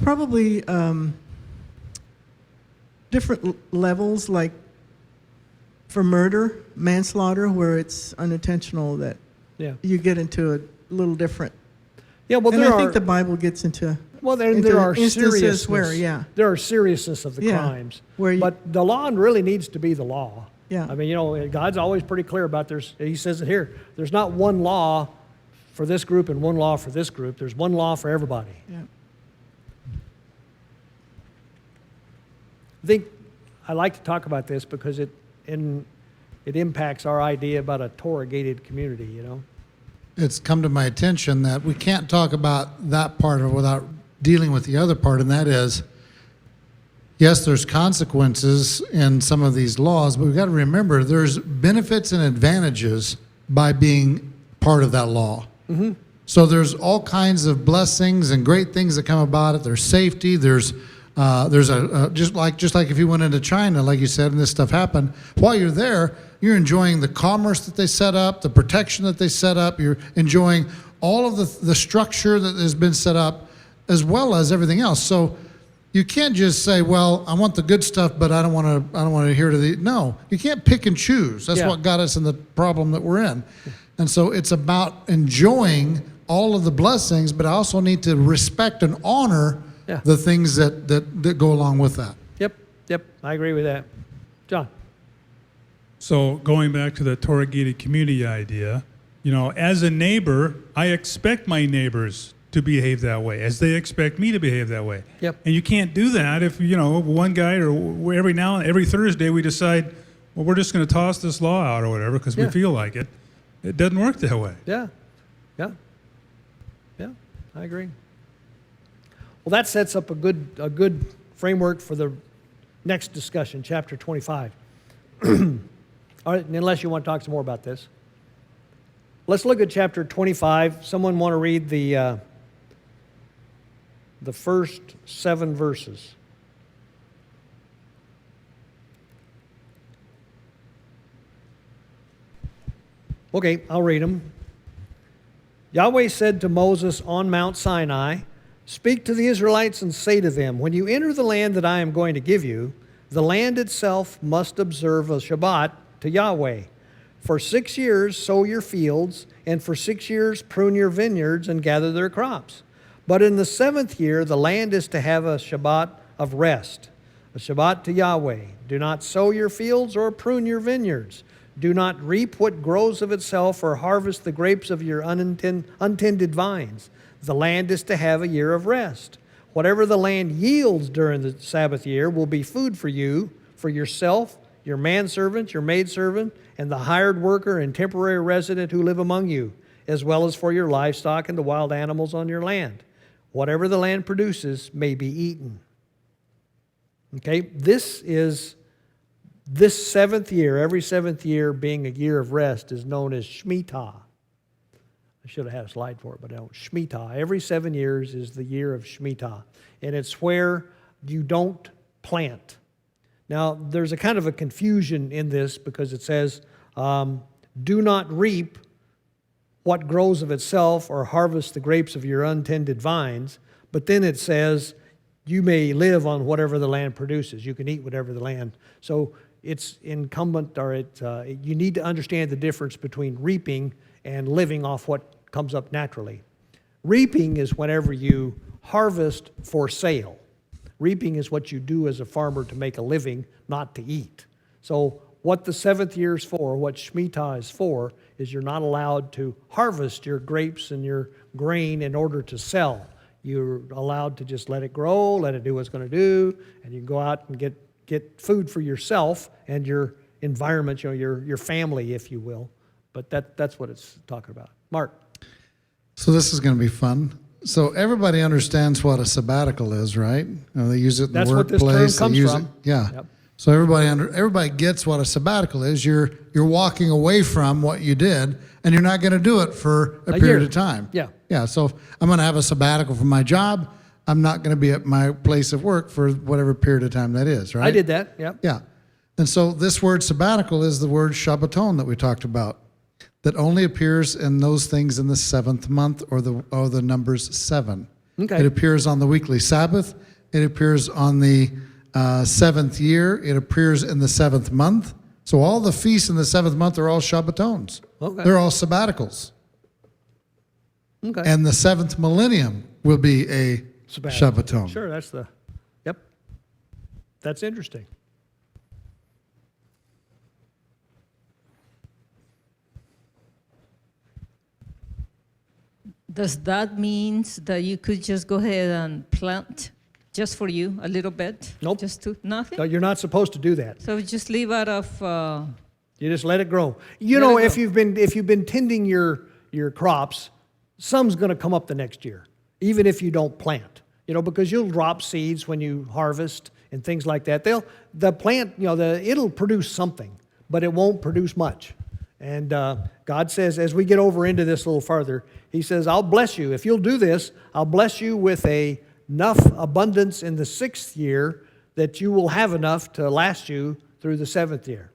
probably different levels, like for murder, manslaughter, where it's unintentional, that Yeah. you get into a little different. Yeah, well, And there I think are, the Bible gets into there into are instances seriousness. where, yeah. There are seriousness of the Yeah, crimes. where you- but the law really needs to be the law. Yeah. I mean, God's always pretty clear about he says it here. There's not one law for this group and one law for this group. There's one law for everybody. Yeah. I think I like to talk about this because it impacts our idea about a Torah-gated community, you know. It's come to my attention that we can't talk about that part of it without dealing with the other part, and that is, yes, there's consequences in some of these laws, but we've got to remember there's benefits and advantages by being part of that law. Mm-hmm. So there's all kinds of blessings and great things that come about it. There's safety. There's just like if you went into China, like you said, and this stuff happened, while you're there, you're enjoying the commerce that they set up, the protection that they set up. You're enjoying all of the structure that has been set up, as well as everything else. So you can't just say, well, I want the good stuff, but I don't want to adhere to the. No, you can't pick and choose. That's what got us in the problem that we're in. And so it's about enjoying all of the blessings, but I also need to respect and honor the things that go along with that. Yep, I agree with that. John. So going back to the Torah-gated community idea, as a neighbor, I expect my neighbors to behave that way, as they expect me to behave that way. Yep. And you can't do that if, one guy or every Thursday we decide, well, we're just going to toss this law out or whatever because we feel like it. It doesn't work that way. Yeah, I agree. Well, that sets up a good framework for the next discussion, chapter 25. All right, unless you want to talk some more about this. Let's look at chapter 25. Someone want to read the first 7 verses. Okay, I'll read them. Yahweh said to Moses on Mount Sinai, "Speak to the Israelites and say to them, when you enter the land that I am going to give you, the land itself must observe a Shabbat to Yahweh. For 6 years sow your fields, and for 6 years prune your vineyards and gather their crops. But in the 7th year the land is to have a Shabbat of rest, a Shabbat to Yahweh. Do not sow your fields or prune your vineyards. Do not reap what grows of itself or harvest the grapes of your untended vines. The land is to have a year of rest. Whatever the land yields during the Sabbath year will be food for you, for yourself, your manservant, your maidservant, and the hired worker and temporary resident who live among you, as well as for your livestock and the wild animals on your land. Whatever the land produces may be eaten." Okay, this 7th year, every 7th year being a year of rest, is known as Shemitah. I should have had a slide for it, but I don't. Shemitah. Every 7 years is the year of Shemitah. And it's where you don't plant. Now, there's a kind of a confusion in this because it says, do not reap what grows of itself or harvest the grapes of your untended vines. But then it says, you may live on whatever the land produces. You can eat whatever the land. So it's incumbent, or you need to understand the difference between reaping and living off what comes up naturally. Reaping is whenever you harvest for sale. Reaping is what you do as a farmer to make a living, not to eat. So what the 7th year is for, what Shemitah is for, is you're not allowed to harvest your grapes and your grain in order to sell. You're allowed to just let it grow, let it do what it's going to do, and you can go out and get food for yourself and your environment, your family, if you will. But that's what it's talking about. Mark. So this is going to be fun. So everybody understands what a sabbatical is, right? They use it in That's the what this term workplace. comes They use from. it, yeah. Yep. So everybody gets what a sabbatical is. You're walking away from what you did, and you're not going to do it for a period year. of time. Yeah. Yeah. So if I'm going to have a sabbatical from my job, I'm not going to be at my place of work for whatever period of time that is, right? I did that, yep. Yeah. And so this word sabbatical is the word Shabbaton that we talked about. that only appears in those things in the seventh month, or the numbers 7. Okay. It appears on the weekly Sabbath. It appears on the seventh year. It appears in the seventh month. So all the feasts in the seventh month are all Shabbatons. Okay. They're all sabbaticals. Okay. And the seventh millennium will be a Shabbaton. Sure, yep. That's interesting. Does that mean that you could just go ahead and plant just for you a little bit? Nope. Just to nothing? No, you're not supposed to do that. So just leave out of. You just let it grow. You Let know, it if grow. you've been tending your crops, some's going to come up the next year, even if you don't plant. You know, because you'll drop seeds when you harvest and things like that. The plant, you know, it'll produce something, but it won't produce much. And God says, as we get over into this a little farther, He says, I'll bless you. If you'll do this, I'll bless you with enough abundance in the 6th year that you will have enough to last you through the 7th year.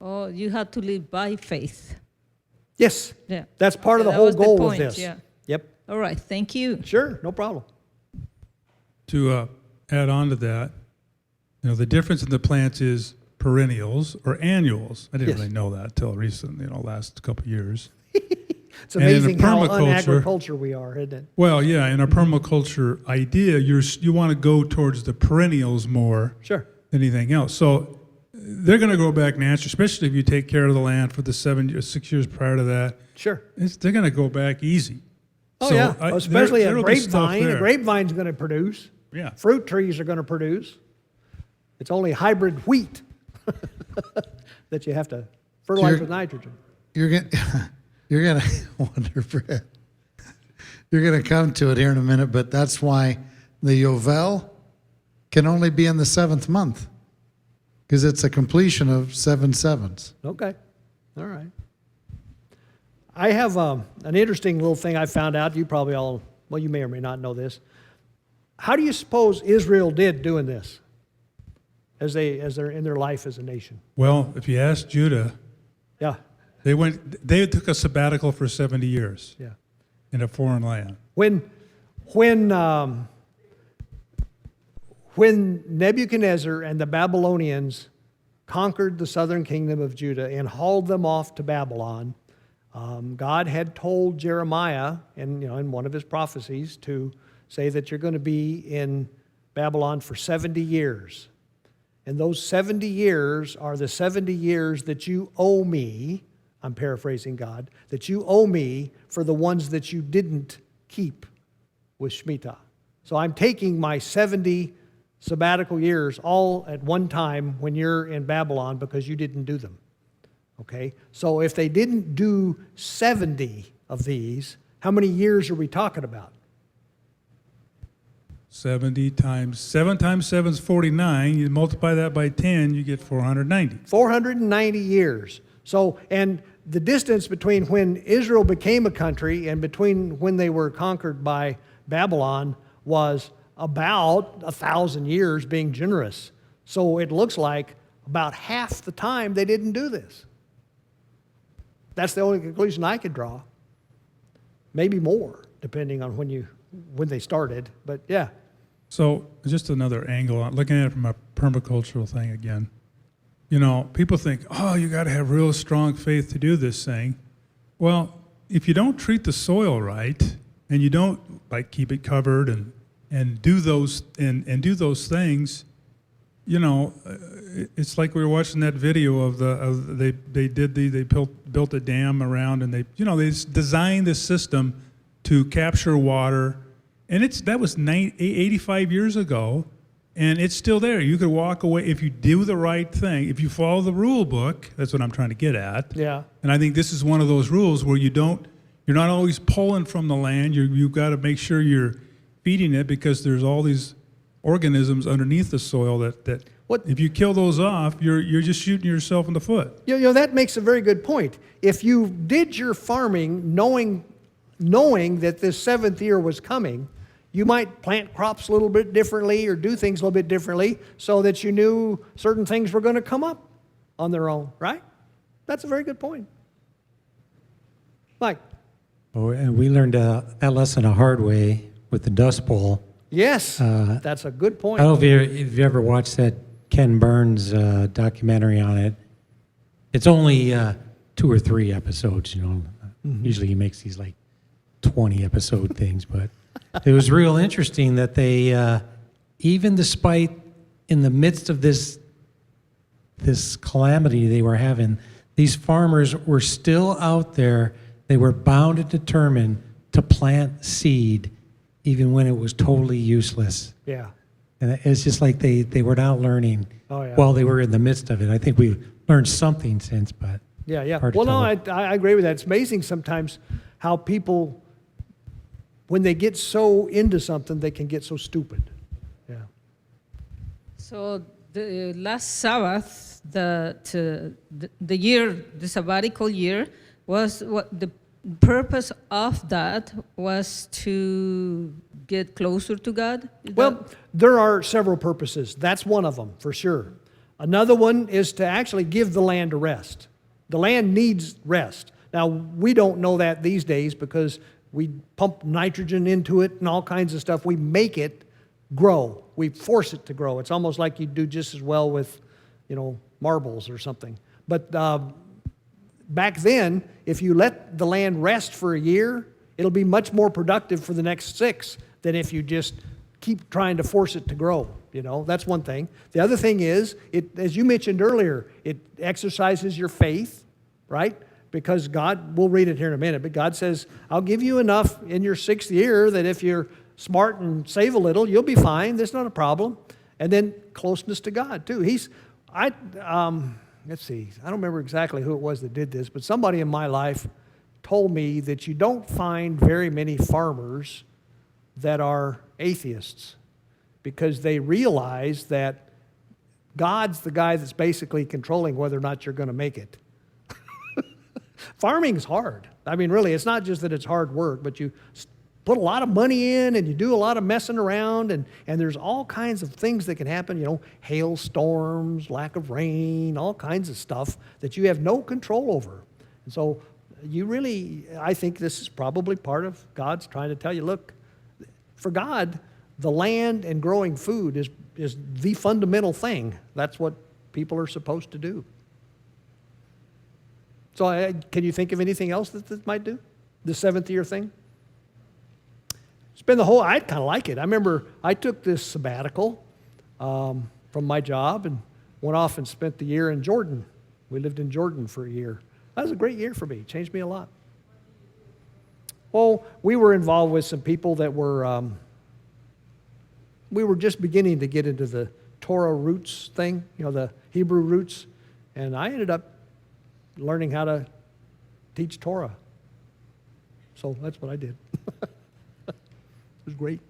Oh, you have to live by faith. Yes. Yeah. That's part of the That whole was the goal point, of this. yeah. Yep. All right. Thank you. Sure. No problem. To add on to that, you know, the difference in the plants is perennials or annuals. I didn't Yes. really know that till recent, last couple of years. It's And in amazing the how permaculture- un-agriculture we are, isn't it? Well, yeah, in our permaculture idea, you want to go towards the perennials more Sure. than anything else. So they're going to grow back naturally, especially if you take care of the land for the 6 years prior to that. Sure. They're going to go back easy. Oh, So yeah. Especially a there'll be stuff grapevine. A there. grapevine's going to produce. Yeah. Fruit trees are going to produce. It's only hybrid wheat that you have to fertilize you're- with nitrogen. You're gonna wonder, Brad. You're gonna come to it here in a minute, but that's why the Yovel can only be in the 7th month, because it's a completion of 7 sevens. Okay. All right. I have an interesting little thing I found out. You probably all, well, you may or may not know this. How do you suppose Israel did doing this as they're in their life as a nation? Well, if you ask Judah, Yeah. they took a sabbatical for 70 years Yeah. in a foreign land. When Nebuchadnezzar and the Babylonians conquered the southern kingdom of Judah and hauled them off to Babylon, God had told Jeremiah in one of his prophecies to say that you're going to be in Babylon for 70 years. And those 70 years are the 70 years that you owe me, I'm paraphrasing God, that you owe me for the ones that you didn't keep with Shemitah. So I'm taking my 70 sabbatical years all at one time when you're in Babylon because you didn't do them. Okay? So if they didn't do 70 of these, how many years are we talking about? 7 times 7 is 49. You multiply that by 10, you get 490. 490 years. So, and the distance between when Israel became a country and between when they were conquered by Babylon was about 1,000 years, being generous. So it looks like about half the time they didn't do this. That's the only conclusion I could draw. Maybe more, depending on when they started. But yeah. So just another angle on looking at it from a permacultural thing again. You know, people think, oh, you got to have real strong faith to do this thing. Well, if you don't treat the soil right and you don't keep it covered and do those things, you know, it's like we were watching that video of they built a dam around and they designed this system to capture water, and that was 85 years ago. And it's still there. You could walk away if you do the right thing. If you follow the rule book, that's what I'm trying to get at. Yeah. And I think this is one of those rules where you're not always pulling from the land. You've got to make sure you're feeding it because there's all these organisms underneath the soil that if you kill those off, you're just shooting yourself in the foot. That makes a very good point. If you did your farming knowing that this 7th year was coming, you might plant crops a little bit differently or do things a little bit differently so that you knew certain things were going to come up on their own, right? That's a very good point. Mike. Oh, and we learned that lesson a hard way with the Dust Bowl. Yes, that's a good point. I don't know if you ever watched that Ken Burns documentary on it. It's only 2 or 3 episodes, you know. Usually he makes these like 20 episode things, but it was real interesting that they, even despite in the midst of this calamity they were having, these farmers were still out there. They were bound and determined to plant seed even when it was totally useless. Yeah. And it's just like they were not learning Oh, yeah. while they were in the midst of it. I think we've learned something since, but Yeah, yeah. hard to Well, no, tell. I agree with that. It's amazing sometimes how people, when they get so into something, they can get so stupid. Yeah. So the last Sabbath, the year, the sabbatical year, was what the purpose of that was to get closer to God? Is Well, that- there are several purposes. That's one of them, for sure. Another one is to actually give the land a rest. The land needs rest. Now, we don't know that these days because we pump nitrogen into it and all kinds of stuff. We make it grow. We force it to grow. It's almost like you do just as well with, marbles or something. But back then, if you let the land rest for a year, it'll be much more productive for the next 6 than if you just keep trying to force it to grow. That's one thing. The other thing is, as you mentioned earlier, it exercises your faith, right? Because God, we'll read it here in a minute, but God says, I'll give you enough in your 6th year that if you're smart and save a little, you'll be fine. That's not a problem. And then closeness to God, too. Let's see, I don't remember exactly who it was that did this, but somebody in my life told me that you don't find very many farmers that are atheists because they realize that God's the guy that's basically controlling whether or not you're going to make it. Farming's hard. I mean, really, it's not just that it's hard work, but you put a lot of money in and you do a lot of messing around, and there's all kinds of things that can happen, hailstorms, lack of rain, all kinds of stuff that you have no control over. And so I think this is probably part of God's trying to tell you, look, for God, the land and growing food is the fundamental thing. That's what people are supposed to do. So can you think of anything else that might do? The 7th year thing? I kind of like it. I remember I took this sabbatical from my job and went off and spent the year in Jordan. We lived in Jordan for a year. That was a great year for me. Changed me a lot. Well, we were involved with some people that were, we were just beginning to get into the Torah roots thing, the Hebrew roots. And I ended up learning how to teach Torah. So that's what I did. It was great.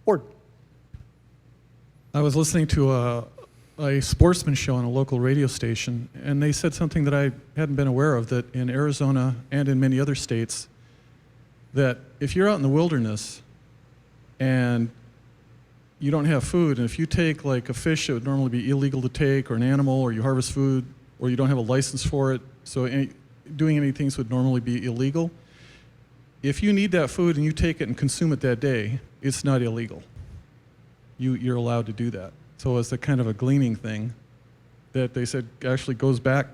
Ward. I was listening to a sportsman show on a local radio station, and they said something that I hadn't been aware of, that in Arizona and in many other states, that if you're out in the wilderness and you don't have food, and if you take like a fish that would normally be illegal to take, or an animal, or you harvest food, or you don't have a license for it, so doing any things would normally be illegal. If you need that food and you take it and consume it that day, it's not illegal. You're allowed to do that. So it's a kind of a gleaning thing that they said actually goes back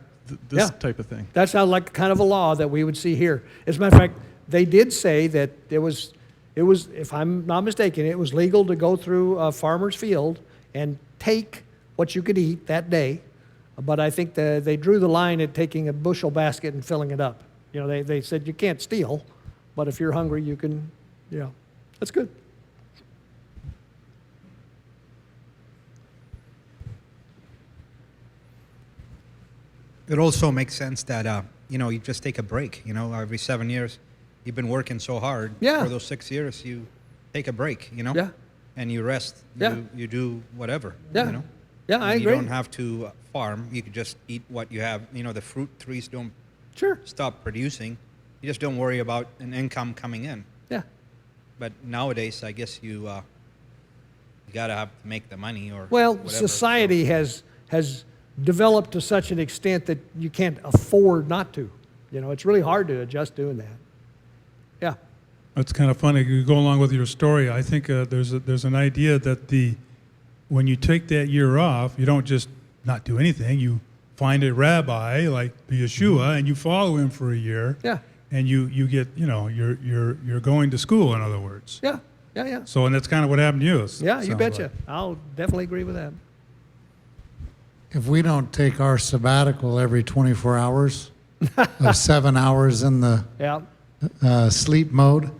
this type of thing. That sounds like kind of a law that we would see here. As a matter of fact, they did say that it was, if I'm not mistaken, it was legal to go through a farmer's field and take what you could eat that day. But I think they drew the line at taking a bushel basket and filling it up. They said you can't steal, but if you're hungry, you can, that's good. It also makes sense that, you just take a break. Every 7 years, you've been working so hard. Yeah. For those 6 years, you take a break, Yeah. And you rest. Yeah. You do whatever, Yeah. Yeah, I And agree. You don't have to farm. You could just eat what you have. The fruit trees don't Sure. stop producing. You just don't worry about an income coming in. Yeah. But nowadays, I guess you got to have to make the money or Well, whatever. society has developed to such an extent that you can't afford not to. You know, it's really hard to adjust doing that. Yeah. It's kind of funny. You go along with your story. I think there's an idea that when you take that year off, you don't just not do anything. You find a rabbi like Yeshua, and you follow him for a year. Yeah. And you get, you're going to school, in other words. Yeah. Yeah. Yeah. So, and that's kind of what happened to you. Yeah, you sounds betcha. like. I'll definitely agree with that. If we don't take our sabbatical every 24 hours, of 7 hours in the Yeah. sleep mode,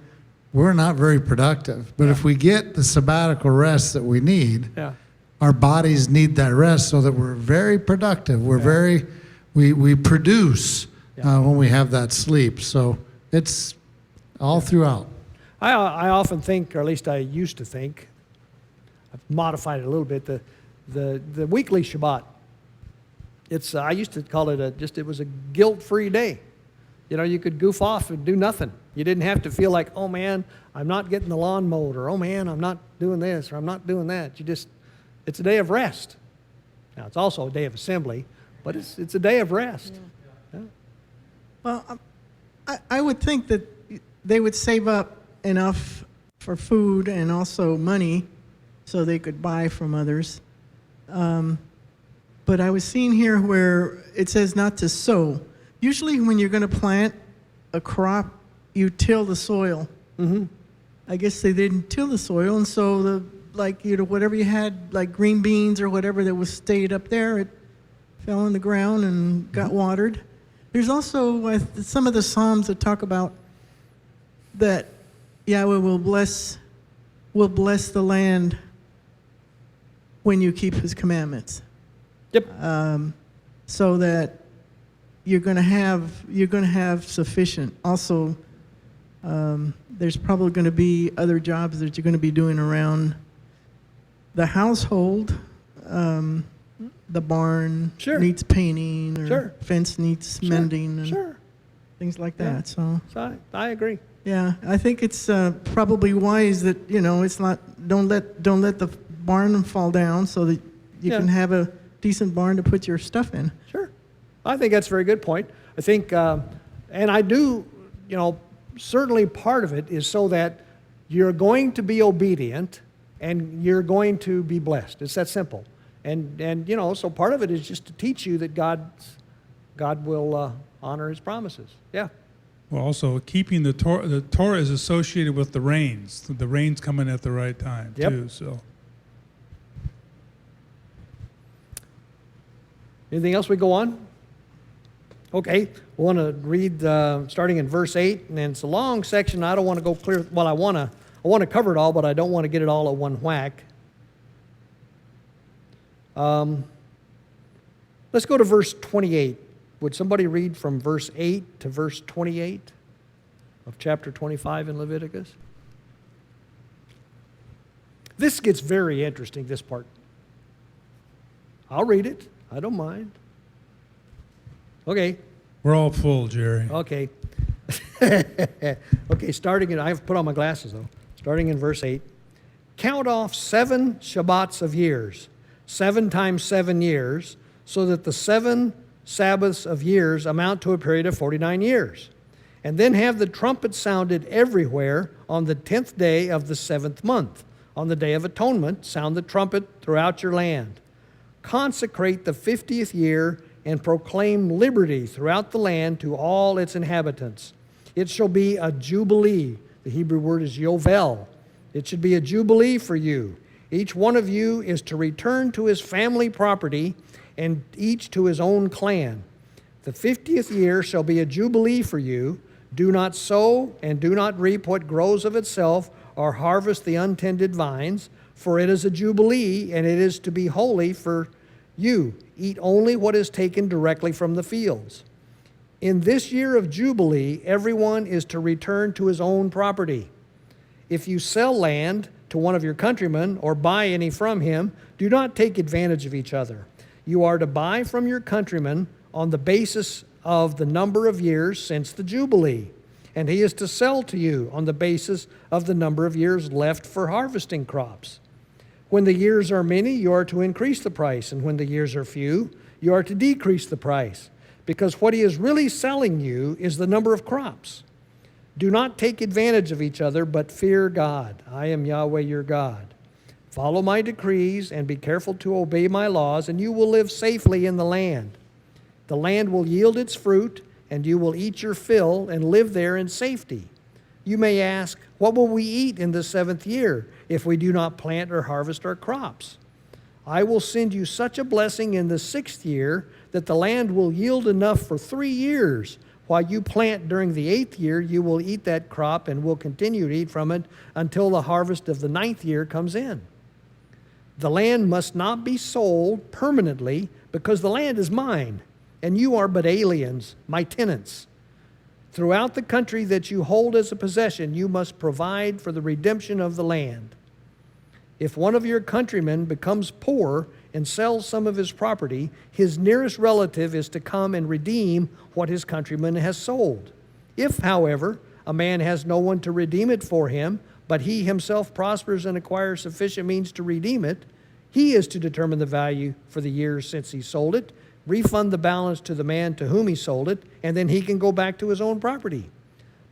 we're not very productive. But if we get the sabbatical rest that we need, Yeah. our bodies need that rest so that we're very productive. We produce when we have that sleep. So it's all throughout. I often think, or at least I used to think, I've modified it a little bit, the weekly Shabbat. I used to call it it was a guilt-free day. You know, you could goof off and do nothing. You didn't have to feel like, oh man, I'm not getting the lawn mowed, or oh man, I'm not doing this, or I'm not doing that. It's a day of rest. Now, it's also a day of assembly, but it's a day of rest. Yeah. Well, I would think that they would save up enough for food and also money so they could buy from others. But I was seeing here where it says not to sow. Usually when you're going to plant a crop, you till the soil. Mm-hmm. I guess they didn't till the soil, and so whatever you had, like green beans or whatever that was stayed up there, it fell in the ground and got watered. There's also some of the Psalms that talk about that Yahweh will bless the land when you keep His commandments. Yep. So that you're going to have sufficient. Also, there's probably going to be other jobs that you're going to be doing around the household. The barn Sure. needs painting, or Sure. fence needs mending, and Sure. things like Yeah. that. So I agree. yeah, I think it's probably wise that it's not. Don't let the barn fall down so that you Yeah. can have a decent barn to put your stuff in. Sure. I think that's a very good point. I think, and I do, certainly part of it is so that you're going to be obedient and you're going to be blessed. It's that simple. And so part of it is just to teach you that God will honor His promises. Yeah. Well, also keeping the Torah is associated with the rains. The rains coming at the right time Yep. too. So. Anything else we go on? Okay, we want to read starting in verse 8, and it's a long section. I don't want to go clear. Well, I want to cover it all, but I don't want to get it all at one whack. Let's go to verse 28. Would somebody read from verse 8 to verse 28 of chapter 25 in Leviticus? This gets very interesting, this part. I'll read it. I don't mind. Okay. We're all full, Jerry. Okay. Okay, I have put on my glasses though. Starting in verse 8. Count off 7 Shabbats of years, 7 times 7 years, so that the 7 Sabbaths of years amount to a period of 49 years. And then have the trumpet sounded everywhere on the 10th day of the 7th month. On the Day of Atonement, sound the trumpet throughout your land. Consecrate the 50th year and proclaim liberty throughout the land to all its inhabitants. It shall be a jubilee. The Hebrew word is yovel. It should be a jubilee for you. Each one of you is to return to his family property, and each to his own clan. The 50th year shall be a jubilee for you. Do not sow and do not reap what grows of itself, or harvest the untended vines, for it is a jubilee, and it is to be holy for you. Eat only what is taken directly from the fields. In this year of jubilee, everyone is to return to his own property. If you sell land to one of your countrymen or buy any from him, do not take advantage of each other. You are to buy from your countryman on the basis of the number of years since the jubilee, and he is to sell to you on the basis of the number of years left for harvesting crops. When the years are many, you are to increase the price, and when the years are few, you are to decrease the price. because what he is really selling you is the number of crops. Do not take advantage of each other, but fear God. I am Yahweh your God. Follow my decrees and be careful to obey my laws, and you will live safely in the land. The land will yield its fruit, and you will eat your fill and live there in safety. You may ask, what will we eat in the 7th year if we do not plant or harvest our crops? I will send you such a blessing in the 6th year that the land will yield enough for 3 years. While you plant during the 8th year, you will eat that crop and will continue to eat from it until the harvest of the 9th year comes in. The land must not be sold permanently, because the land is mine, and you are but aliens, my tenants. Throughout the country that you hold as a possession, you must provide for the redemption of the land. If one of your countrymen becomes poor and sells some of his property, his nearest relative is to come and redeem what his countryman has sold. If, however, a man has no one to redeem it for him, but he himself prospers and acquires sufficient means to redeem it, he is to determine the value for the years since he sold it, refund the balance to the man to whom he sold it, and then he can go back to his own property.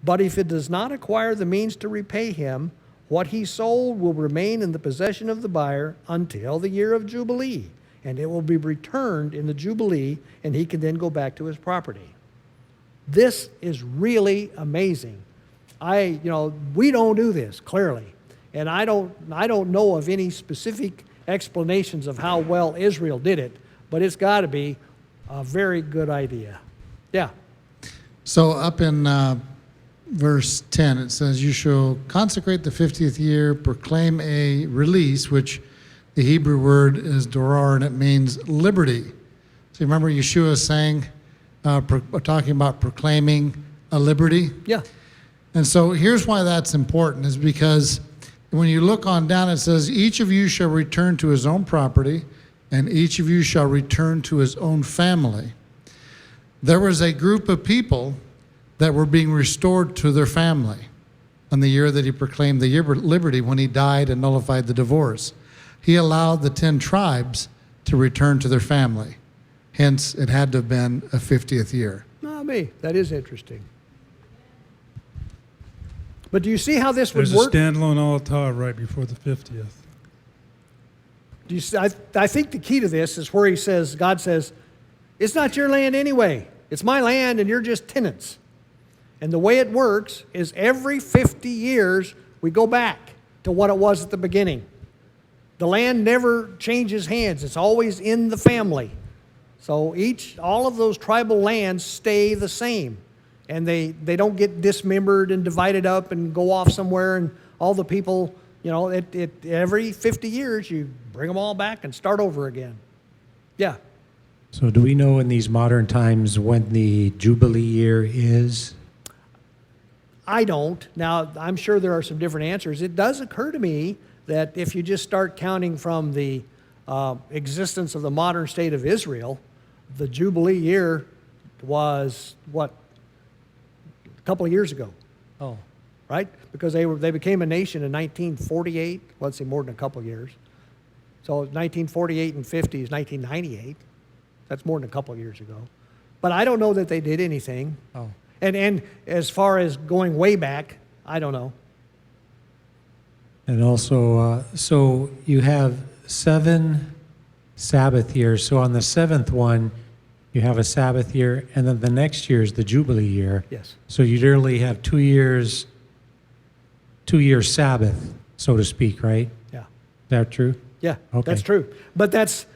But if it does not acquire the means to repay him, what he sold will remain in the possession of the buyer until the year of Jubilee, and it will be returned in the Jubilee, and he can then go back to his property. This is really amazing. We don't do this, clearly, and I don't know of any specific explanations of how well Israel did it, but it's got to be a very good idea. Yeah. So up in verse 10, it says, you shall consecrate the 50th year, proclaim a release, which the Hebrew word is dorar, and it means liberty. So you remember Yeshua saying, talking about proclaiming a liberty? Yeah. And so here's why that's important, is because when you look on down, it says, each of you shall return to his own property, and each of you shall return to his own family. There was a group of people that were being restored to their family on the year that he proclaimed the year of liberty, when he died and nullified the divorce. He allowed the 10 tribes to return to their family. Hence, it had to have been a 50th year. That is interesting. But do you see how this would There's work? a standalone altar right before the 50th. Do you see, I think the key to this is where he says, God says, it's not your land anyway. It's my land, and you're just tenants. And the way it works is every 50 years, we go back to what it was at the beginning. The land never changes hands. It's always in the family. So all of those tribal lands stay the same. And they don't get dismembered and divided up and go off somewhere, and all the people, every 50 years, you bring them all back and start over again. Yeah. So do we know in these modern times when the Jubilee year is? I don't. Now, I'm sure there are some different answers. It does occur to me that if you just start counting from the existence of the modern state of Israel, the Jubilee year was, a couple of years ago. Oh. Right? Because they became a nation in 1948. Well, let's say more than a couple of years. So 1948 and 50 is 1998. That's more than a couple of years ago. But I don't know that they did anything. Oh. And as far as going way back, I don't know. And also, so you have 7 Sabbath years. So on the 7th one, you have a Sabbath year, and then the next year is the Jubilee year. Yes. So you literally have 2 years Sabbath, so to speak, right? Yeah. Is that true? Yeah, Okay. that's true. But that's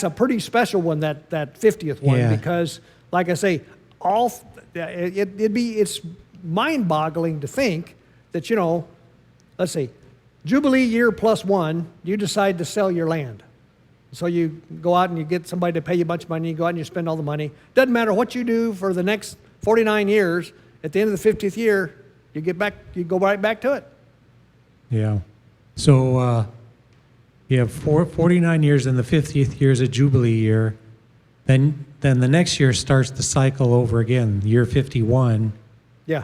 a pretty special one, that 50th one, Yeah. because, like I say, it's mind-boggling to think that, let's see, Jubilee year +1, you decide to sell your land. So you go out and you get somebody to pay you a bunch of money, you go out and you spend all the money. Doesn't matter what you do for the next 49 years, at the end of the 50th year, you go right back to it. Yeah. So you have 49 years, and the 50th year is a Jubilee year. Then the next year starts the cycle over again, year 51. Yeah.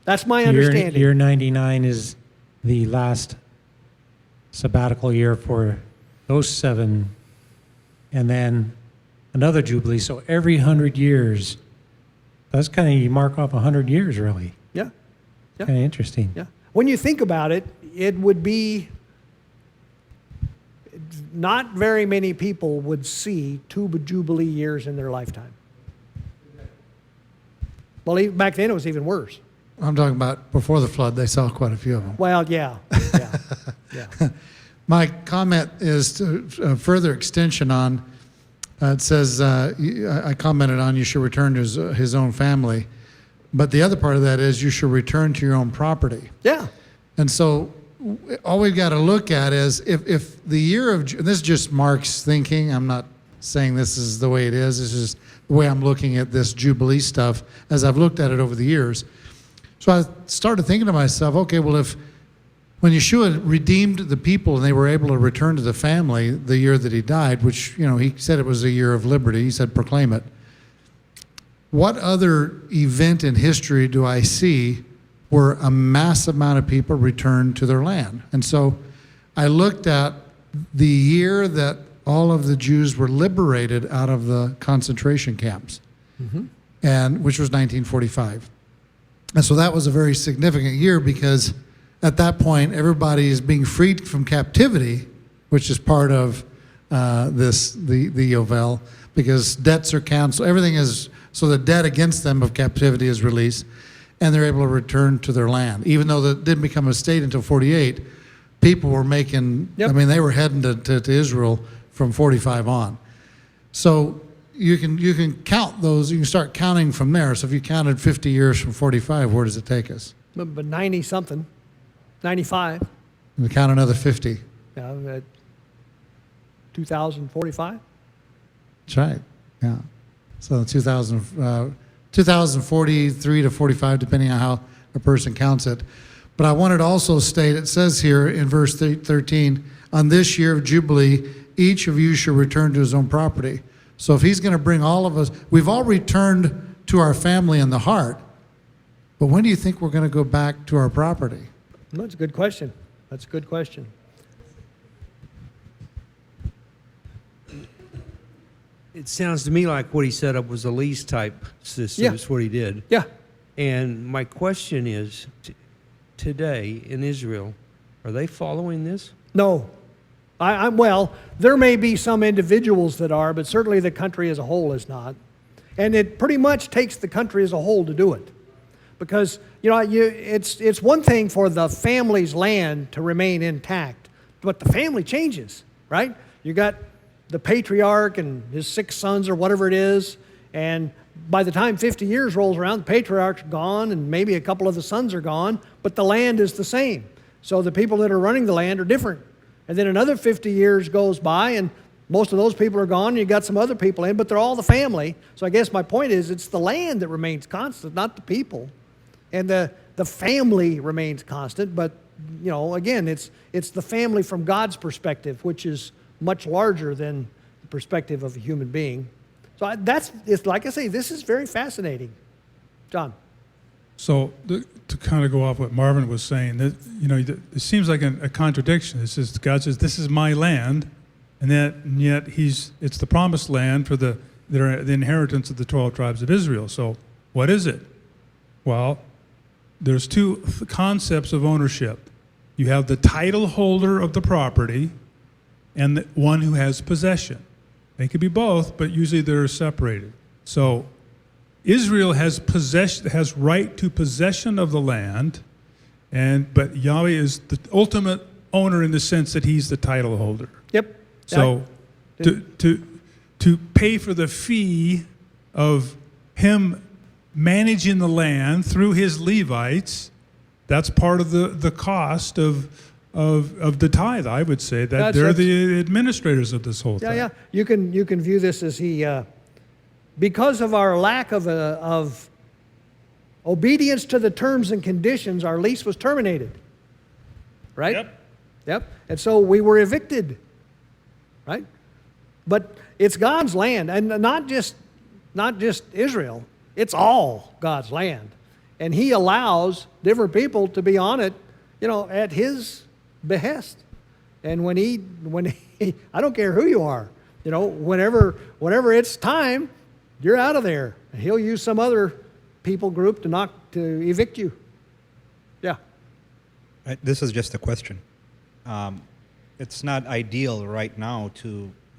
That's my understanding. Year 99 is the last sabbatical year for those 7. And then another Jubilee. So every 100 years, that's kind of, you mark off 100 years, really. Yeah. Yeah. Kind of interesting. Yeah. When you think about it, it would be not very many people would see 2 Jubilee years in their lifetime. Well, even back then it was even worse. I'm talking about before the flood, they saw quite a few of them. Well, yeah. Yeah. Yeah. My comment is to further extension on, it says, I commented on you should return to his own family. But the other part of that is you should return to your own property. Yeah. And so all we've got to look at is if the year of, this is just Mark's thinking, I'm not saying this is the way it is, this is the way I'm looking at this Jubilee stuff as I've looked at it over the years. So I started thinking to myself, okay, well, if when Yeshua redeemed the people and they were able to return to the family the year that he died, which, you know, he said it was a year of liberty, he said proclaim it. What other event in history do I see where a massive amount of people returned to their land? And so I looked at the year that all of the Jews were liberated out of the concentration camps, and which was 1945. And so that was a very significant year because at that point, everybody is being freed from captivity, which is part of the Yovel, because debts are canceled. Everything is, so the debt against them of captivity is released, and they're able to return to their land. Even though that didn't become a state until 48, people were making, Yep. I mean, they were heading to Israel from 45 on. So you can count those, you can start counting from there. So if you counted 50 years from 45, where does it take us? But 90 something, 95, And we count another 50. at 2045. That's right, yeah. So 2043 to 45, depending on how a person counts it. But I wanted to also state, it says here in verse 13, on this year of Jubilee, each of you should return to his own property. So if he's going to bring all of us, we've all returned to our family in the heart, but when do you think we're going to go back to our property? Well, that's a good question. That's a good question. It sounds to me like what he set up was a lease type system. Yeah. That's what he did. Yeah. And my question is, today in Israel, are they following this? No. Well, there may be some individuals that are, but certainly the country as a whole is not. And it pretty much takes the country as a whole to do it. Because, it's one thing for the family's land to remain intact, but the family changes, right? You got the patriarch and his 6 sons or whatever it is, and by the time 50 years rolls around, the patriarch's gone and maybe a couple of the sons are gone, but the land is the same. So the people that are running the land are different. And then another 50 years goes by and most of those people are gone and you got some other people in, but they're all the family. So I guess my point is it's the land that remains constant, not the people. And the family remains constant, but again, it's the family from God's perspective, which is much larger than the perspective of a human being. So it's like I say, this is very fascinating. John. So to kind of go off what Marvin was saying, that it seems like a contradiction. It says God says, "This is my land," and yet it's the promised land for the inheritance of the 12 tribes of Israel. So what is it? Well, there's 2 concepts of ownership. You have the title holder of the property, and the one who has possession. They could be both, but usually they're separated. So Israel has right to possession of the land, but Yahweh is the ultimate owner in the sense that he's the title holder. Yep. So to pay for the fee of him managing the land through his Levites, that's part of the cost of the tithe, I would say. That they're the administrators of this whole thing. Yeah. You can view this as because of our lack of obedience to the terms and conditions, our lease was terminated. Right? Yep. And so we were evicted. Right? But it's God's land, and not just Israel. It's all God's land. And he allows different people to be on it, at his behest. And when he I don't care who you are, You know, whenever it's time, you're out of there. And he'll use some other people group to evict you. Yeah. This is just a question. It's not ideal right now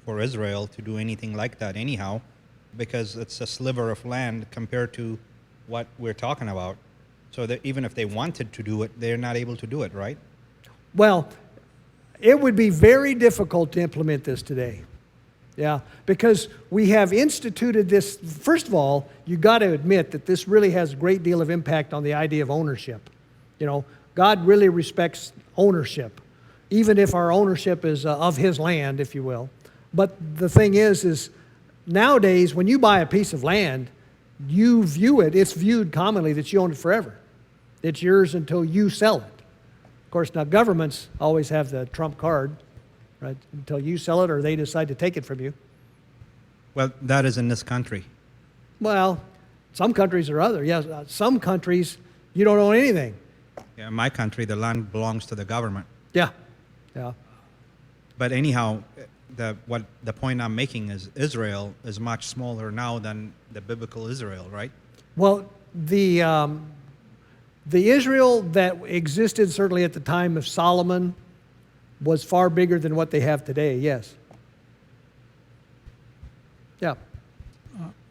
for Israel to do anything like that anyhow, because it's a sliver of land compared to what we're talking about. So that even if they wanted to do it, they're not able to do it, right? Well, it would be very difficult to implement this today. Yeah, because we have instituted this. First of all, you got to admit that this really has a great deal of impact on the idea of ownership. You know, God really respects ownership, even if our ownership is of His land, if you will. But the thing is nowadays when you buy a piece of land, you view it. It's viewed commonly that you own it forever. It's yours until you sell it. Of course, now governments always have the trump card, right? Until you sell it or they decide to take it from you. Well, that is in this country. Well, some countries are other. Yes, some countries you don't own anything. Yeah, in my country, the land belongs to the government. Yeah, yeah. But anyhow, the point I'm making is Israel is much smaller now than the biblical Israel, right? Well, the Israel that existed certainly at the time of Solomon was far bigger than what they have today, yes. Yeah.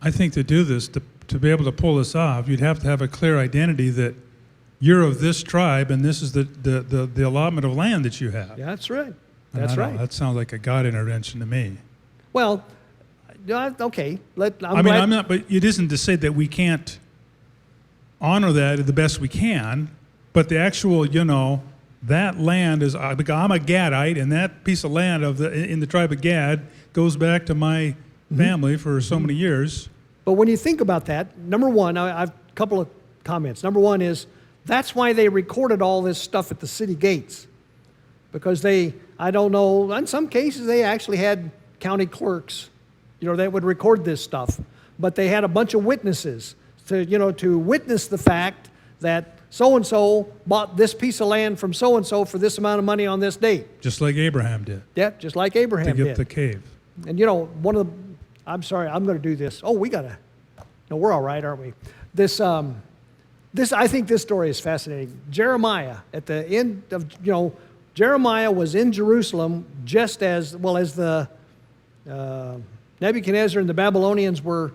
I think to do this, to be able to pull this off, you'd have to have a clear identity that you're of this tribe and this is the allotment of land that you have. Yeah, that's right. And That's I don't know, right. that sounds like a God intervention to me. Well, okay. But it isn't to say that we can't honor that the best we can, but the actual, that land is, I'm a Gadite, and that piece of land in the tribe of Gad goes back to my family for so many years. But when you think about that, number one, I've a couple of comments. Number one is that's why they recorded all this stuff at the city gates, because I don't know, in some cases they actually had county clerks, that would record this stuff, but they had a bunch of witnesses to witness the fact that so-and-so bought this piece of land from so-and-so for this amount of money on this date. Just like Abraham did. Yeah, just like Abraham To did. get the cave. And I'm sorry, I'm going to do this. Oh, no, we're all right, aren't we? I think this story is fascinating. Jeremiah, at the end of, Jeremiah was in Jerusalem just as the Nebuchadnezzar and the Babylonians were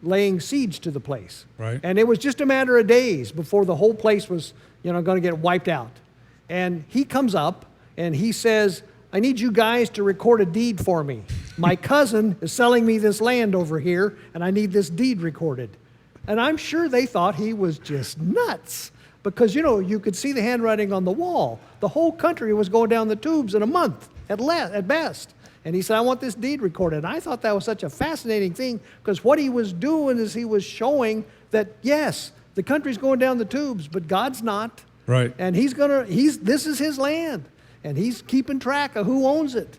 laying siege to the place. Right. And it was just a matter of days before the whole place was, going to get wiped out. And he comes up and he says, I need you guys to record a deed for me. My cousin is selling me this land over here, and I need this deed recorded. And I'm sure they thought he was just nuts because, you could see the handwriting on the wall. The whole country was going down the tubes in a month at best. And he said, I want this deed recorded. And I thought that was such a fascinating thing because what he was doing is he was showing that, yes, the country's going down the tubes, but God's not. Right. And this is his land. And he's keeping track of who owns it.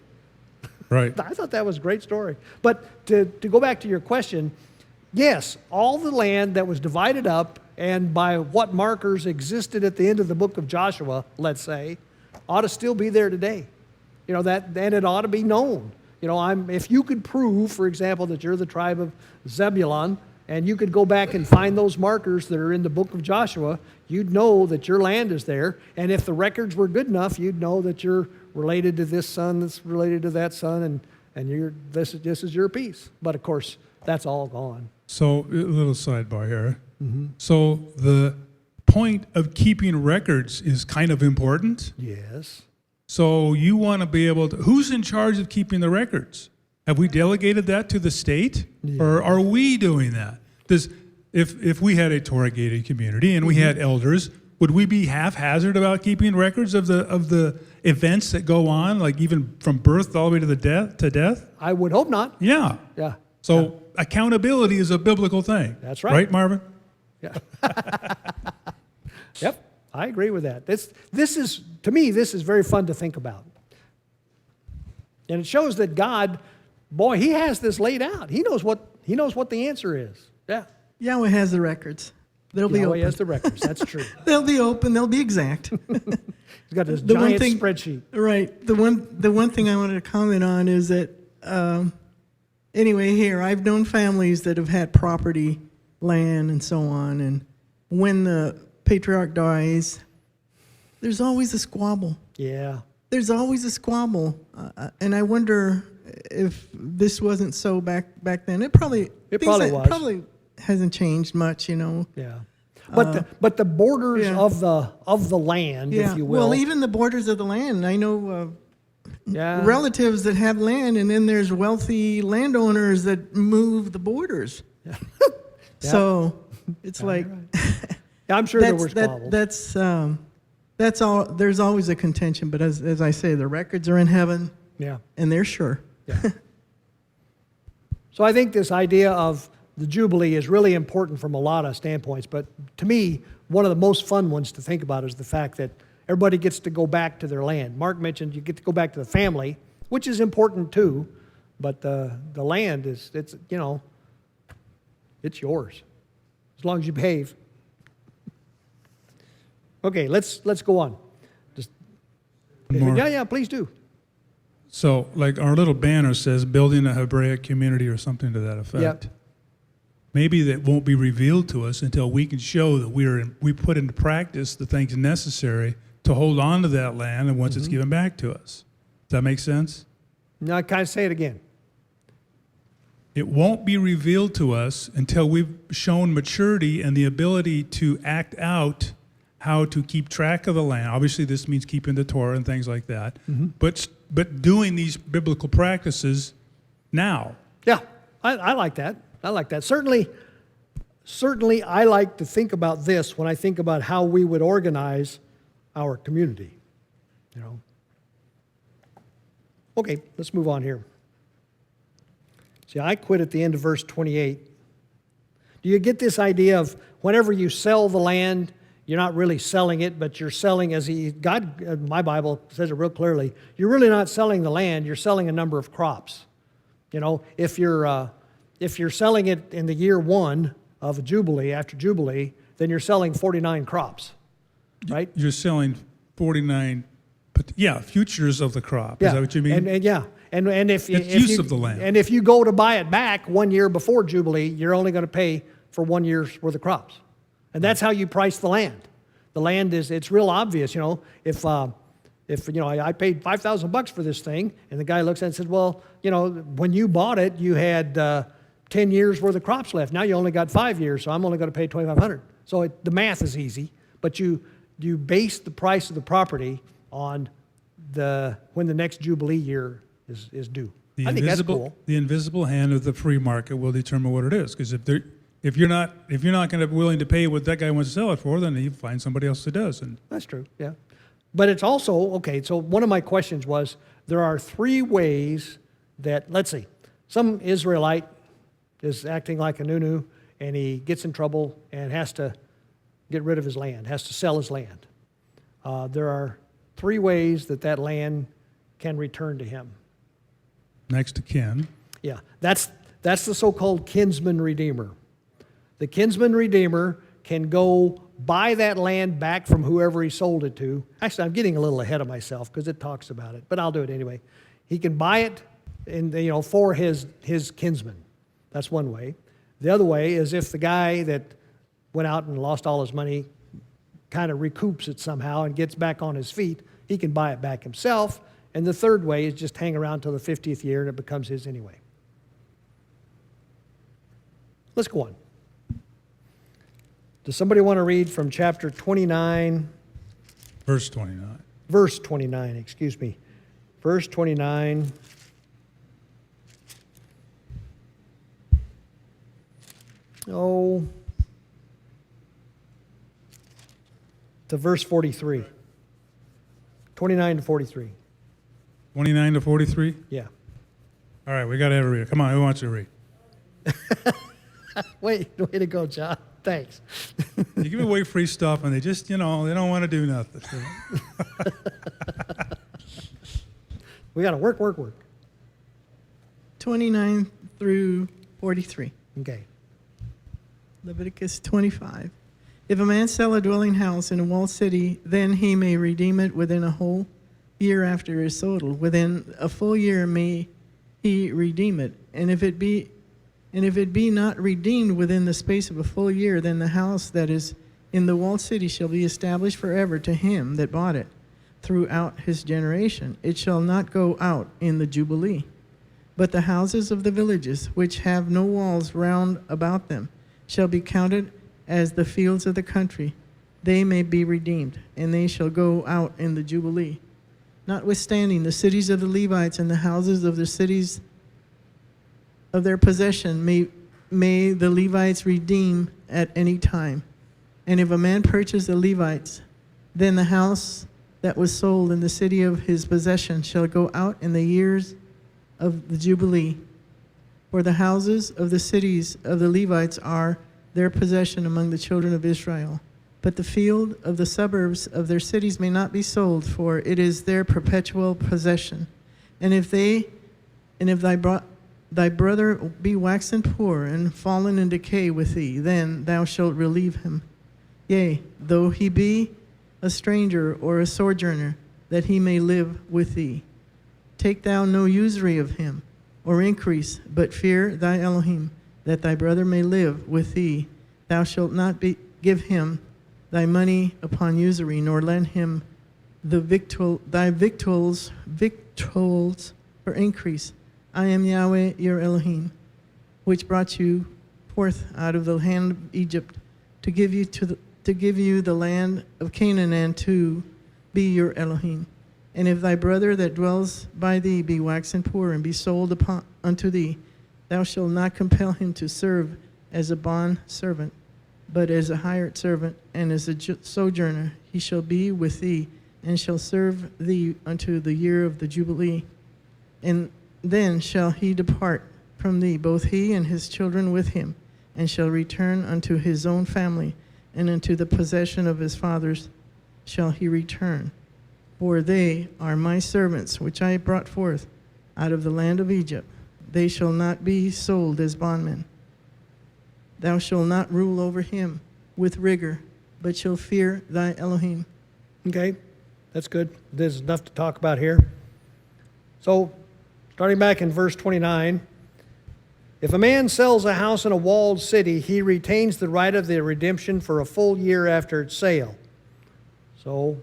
Right. I thought that was a great story. But to go back to your question, yes, all the land that was divided up and by what markers existed at the end of the book of Joshua, let's say, ought to still be there today. And it ought to be known. If you could prove, for example, that you're the tribe of Zebulun, and you could go back and find those markers that are in the book of Joshua, you'd know that your land is there. And if the records were good enough, you'd know that you're related to this son that's related to that son, and this is your piece. But of course, that's all gone. So, a little sidebar here. Mm-hmm. So, the point of keeping records is kind of important. Yes. So, you want to be able to, who's in charge of keeping the records? Have we delegated that to the state? Yeah. Or are we doing that? If we had a Torah gated community and we had elders, would we be haphazard about keeping records of the events that go on, like even from birth all the way to death? I would hope not. Yeah. Yeah. So accountability is a biblical thing. That's right. Right, Marvin? Yeah. Yep. I agree with that. To me, this is very fun to think about. And it shows that God, boy, he has this laid out. He knows what the answer is. Yeah. Yahweh has the records. They'll be Yahweh open. has the records. That's true. They'll be open. They'll be exact. He's got this giant spreadsheet. Right. The one thing I wanted to comment on is that anyway, here, I've known families that have had property, land, and so on, and when the patriarch dies, there's always a squabble. Yeah. There's always a squabble, and I wonder if this wasn't so back then. It probably was. Probably hasn't changed much, you know. Yeah. But the borders yeah. of the land, Yeah. if you will. Well, even the borders of the land. I know yeah. relatives that have land, and then there's wealthy landowners that move the borders. Yeah. So it's like Yeah, I'm sure there were squabbles. that's all. There's always a contention, but as I say, the records are in heaven, Yeah. and they're sure. Yeah. So I think this idea of the Jubilee is really important from a lot of standpoints, but to me, one of the most fun ones to think about is the fact that everybody gets to go back to their land. Mark mentioned you get to go back to the family, which is important too, but the land it's yours as long as you behave. Okay, let's go on. Just More. yeah, please do. So, like our little banner says, building a Hebraic community or something to that effect. Yep. Maybe that won't be revealed to us until we can show that we put into practice the things necessary to hold on to that land and once it's given back to us. Does that make sense? Now, kind of say it again. It won't be revealed to us until we've shown maturity and the ability to act out how to keep track of the land. Obviously, this means keeping the Torah and things like that, but doing these biblical practices now. Yeah, I like that. I like that. Certainly, I like to think about this when I think about how we would organize our community. You know. Okay, let's move on here. See, I quit at the end of verse 28. Do you get this idea of whenever you sell the land, you're not really selling it, but you're selling God, my Bible says it real clearly, you're really not selling the land, you're selling a number of crops. You know, if you're selling it in the year one of a Jubilee, after Jubilee, then you're selling 49 crops, right? You're selling 49, futures of the crop. Yeah. Is that what you mean? And if use you, of the land. And if you go to buy it back 1 year before Jubilee, you're only going to pay for 1 year's worth of crops. And that's how you price the land. The land it's real obvious, you know, if I paid $5,000 for this thing, and the guy looks at it and says, well, you know, when you bought it, you had 10 years worth of crops left. Now you only got 5 years, so I'm only going to pay $2,500. So the math is easy, but you base the price of the property on when the next Jubilee year is due. I think that's cool. The invisible hand of the free market will determine what it is. Because if you're not going to be willing to pay what that guy wants to sell it for, then you find somebody else who does. And that's true. Yeah, but it's also okay. So one of my questions was there are 3 ways that, let's see, some Israelite is acting like a nunu and he gets in trouble and has to get rid of his land, has to sell his land. There are 3 ways that land can return to him. next to kin. Yeah, that's the so-called kinsman redeemer. The kinsman redeemer can go buy that land back from whoever he sold it to. Actually, I'm getting a little ahead of myself because it talks about it, but I'll do it anyway. He can buy it for his kinsman. That's one way. The other way is if the guy that went out and lost all his money kind of recoups it somehow and gets back on his feet, he can buy it back himself. And the third way is just hang around till the 50th year and it becomes his anyway. Let's go on. Does somebody want to read from chapter 29? Verse 29. Verse 29, excuse me. Verse 29. Oh, to verse 43. 29 to 43. 29 to 43? Yeah. All right, we got to have a reader. Come on, who wants to read? Way to go, John. Thanks. You give away free stuff, and they just, they don't want to do nothing. We got to work. 29 through 43. Okay. Leviticus 25. If a man sell a dwelling house in a walled city, then he may redeem it within a whole year after it is sold. Within a full year he he redeem it. And if it be not redeemed within the space of a full year, then the house that is in the walled city shall be established forever to him that bought it throughout his generation. It shall not go out in the Jubilee. But the houses of the villages, which have no walls round about them, shall be counted as the fields of the country. They may be redeemed, and they shall go out in the Jubilee. Notwithstanding, the cities of the Levites and the houses of the cities of their possession may the Levites redeem at any time. And if a man purchase the Levites, then the house that was sold in the city of his possession shall go out in the years of the Jubilee. For the houses of the cities of the Levites are their possession among the children of Israel. But the field of the suburbs of their cities may not be sold, for it is their perpetual possession. And if thy brother be waxen poor and fallen in decay with thee, then thou shalt relieve him. Yea, though he be a stranger or a sojourner, that he may live with thee. Take thou no usury of him, or increase, but fear thy Elohim, that thy brother may live with thee. Thou shalt not give him thy money upon usury, nor lend him thy victuals for increase. I am Yahweh your Elohim, which brought you forth out of the land of Egypt, to give you the land of Canaan, and to be your Elohim. And if thy brother that dwells by thee be waxen poor, and be sold unto thee, thou shalt not compel him to serve as a bond servant, but as a hired servant, and as a sojourner. He shall be with thee, and shall serve thee unto the year of the Jubilee. And then shall he depart from thee, both he and his children with him, and shall return unto his own family, and unto the possession of his fathers shall he return. For they are my servants, which I brought forth out of the land of Egypt. They shall not be sold as bondmen. Thou shalt not rule over him with rigor, but shall fear thy Elohim. Okay, that's good. There's enough to talk about here. So, starting back in verse 29, if a man sells a house in a walled city, he retains the right of the redemption for a full year after its sale. So,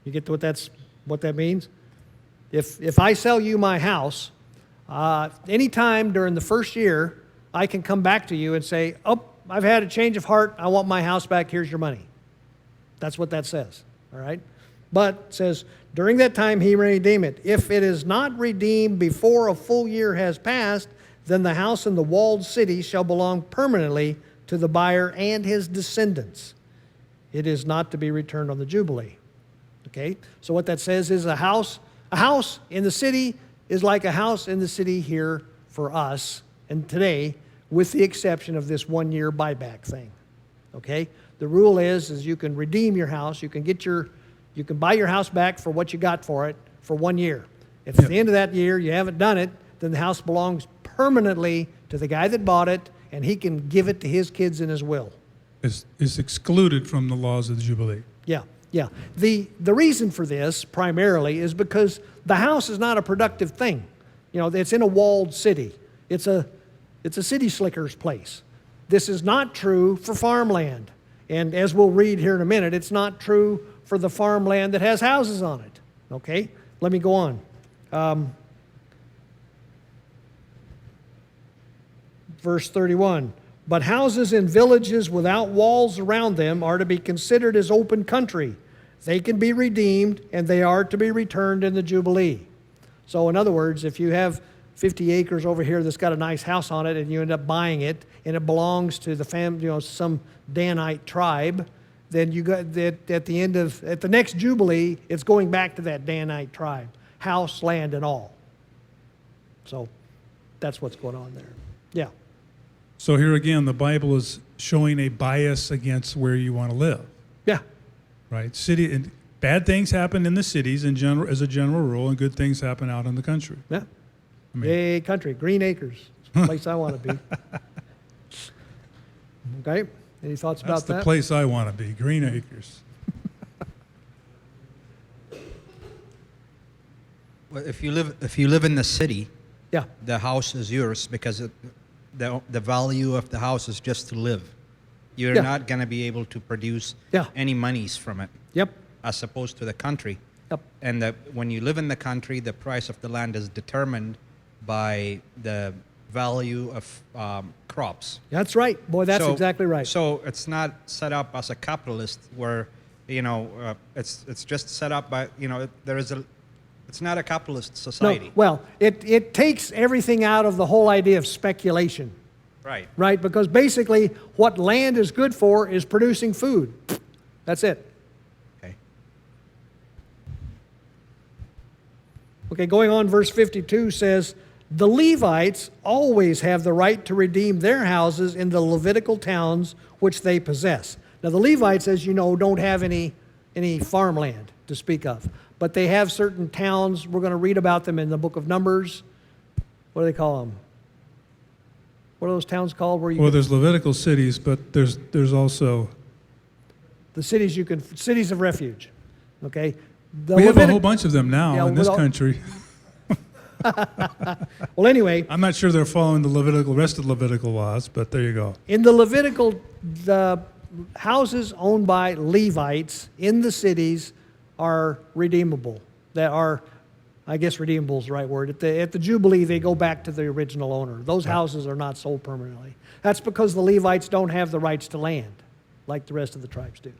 you get to what that means? If I sell you my house, anytime during the first year, I can come back to you and say, oh, I've had a change of heart. I want my house back. Here's your money. That's what that says, all right? But it says, during that time he may redeem it. If it is not redeemed before a full year has passed, then the house in the walled city shall belong permanently to the buyer and his descendants. It is not to be returned on the Jubilee. Okay? So what that says is a house in the city is like a house in the city here for us and today, with the exception of this 1 year buyback thing. Okay? The rule is you can redeem your house, you can buy your house back for what you got for it for 1 year. If at the end of that year you haven't done it, then the house belongs permanently to the guy that bought it, and he can give it to his kids in his will. Is excluded from the laws of the Jubilee. Yeah. The reason for this primarily is because the house is not a productive thing. You know, it's in a walled city. It's a city slicker's place. This is not true for farmland. And as we'll read here in a minute, it's not true for the farmland that has houses on it. Okay? Let me go on. Verse 31. But houses in villages without walls around them are to be considered as open country. They can be redeemed, and they are to be returned in the Jubilee. So in other words, if you have 50 acres over here that's got a nice house on it, and you end up buying it, and it belongs to the some Danite tribe, then you got that at the next Jubilee, it's going back to that Danite tribe, house, land, and all. So that's what's going on there. Yeah. So here again, the Bible is showing a bias against where you want to live. Yeah. Right? And bad things happen in the cities in general, as a general rule, and good things happen out in the country. Yeah. I mean, Yay, country, Green Acres, it's the place I want to be. Okay, any thoughts about that's that? the place I want to be, Green Acres. Well, if you live in the city, Yeah. the house is yours because the value of the house is just to live. You're Yeah. not going to be able to produce Yeah. any monies from it, Yep. as opposed to the country. Yep. And when you live in the country, the price of the land is determined by the value of crops. That's right. Boy, that's So- exactly right. So it's not set up as a capitalist where, it's just set up by, it's not a capitalist No, society. well, it takes everything out of the whole idea of speculation, Right. right? Because basically, what land is good for is producing food. That's it. Okay. Okay, going on, verse 52 says, the Levites always have the right to redeem their houses in the Levitical towns which they possess. Now, the Levites, as you know, don't have any farmland to speak of, but they have certain towns. We're going to read about them in the book of Numbers. What do they call them? What are those towns called? Where you Well, there's Levitical cities, but there's also the cities cities of refuge. Okay, we have a whole bunch of them now Yeah, in this with all- country. Well, anyway, I'm not sure they're following the rest of the Levitical laws, but there you go. in the Levitical, the houses owned by Levites in the cities are redeemable. That are, I guess redeemable is the right word. At the Jubilee, they go back to the original owner. Those houses are not sold permanently. That's because the Levites don't have the rights to land like the rest of the tribes do.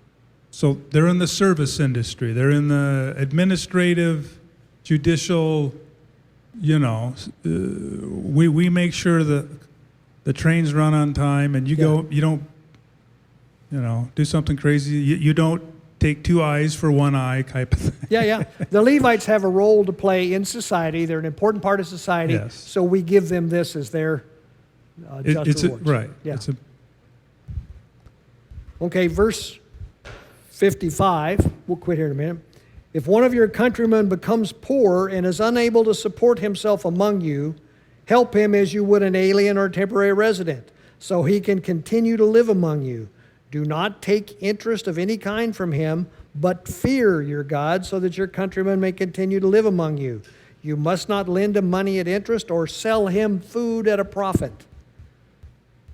So they're in the service industry. They're in the administrative, judicial, we make sure that the trains run on time and you don't, do something crazy. You don't take two eyes for one eye type of thing. Yeah. The Levites have a role to play in society. They're an important part of society. Yes. So we give them this as their just rewards. Right. Yeah. It's Okay, verse 55. We'll quit here in a minute. If one of your countrymen becomes poor and is unable to support himself among you, help him as you would an alien or temporary resident, so he can continue to live among you. Do not take interest of any kind from him, but fear your God, so that your countrymen may continue to live among you. You must not lend him money at interest or sell him food at a profit.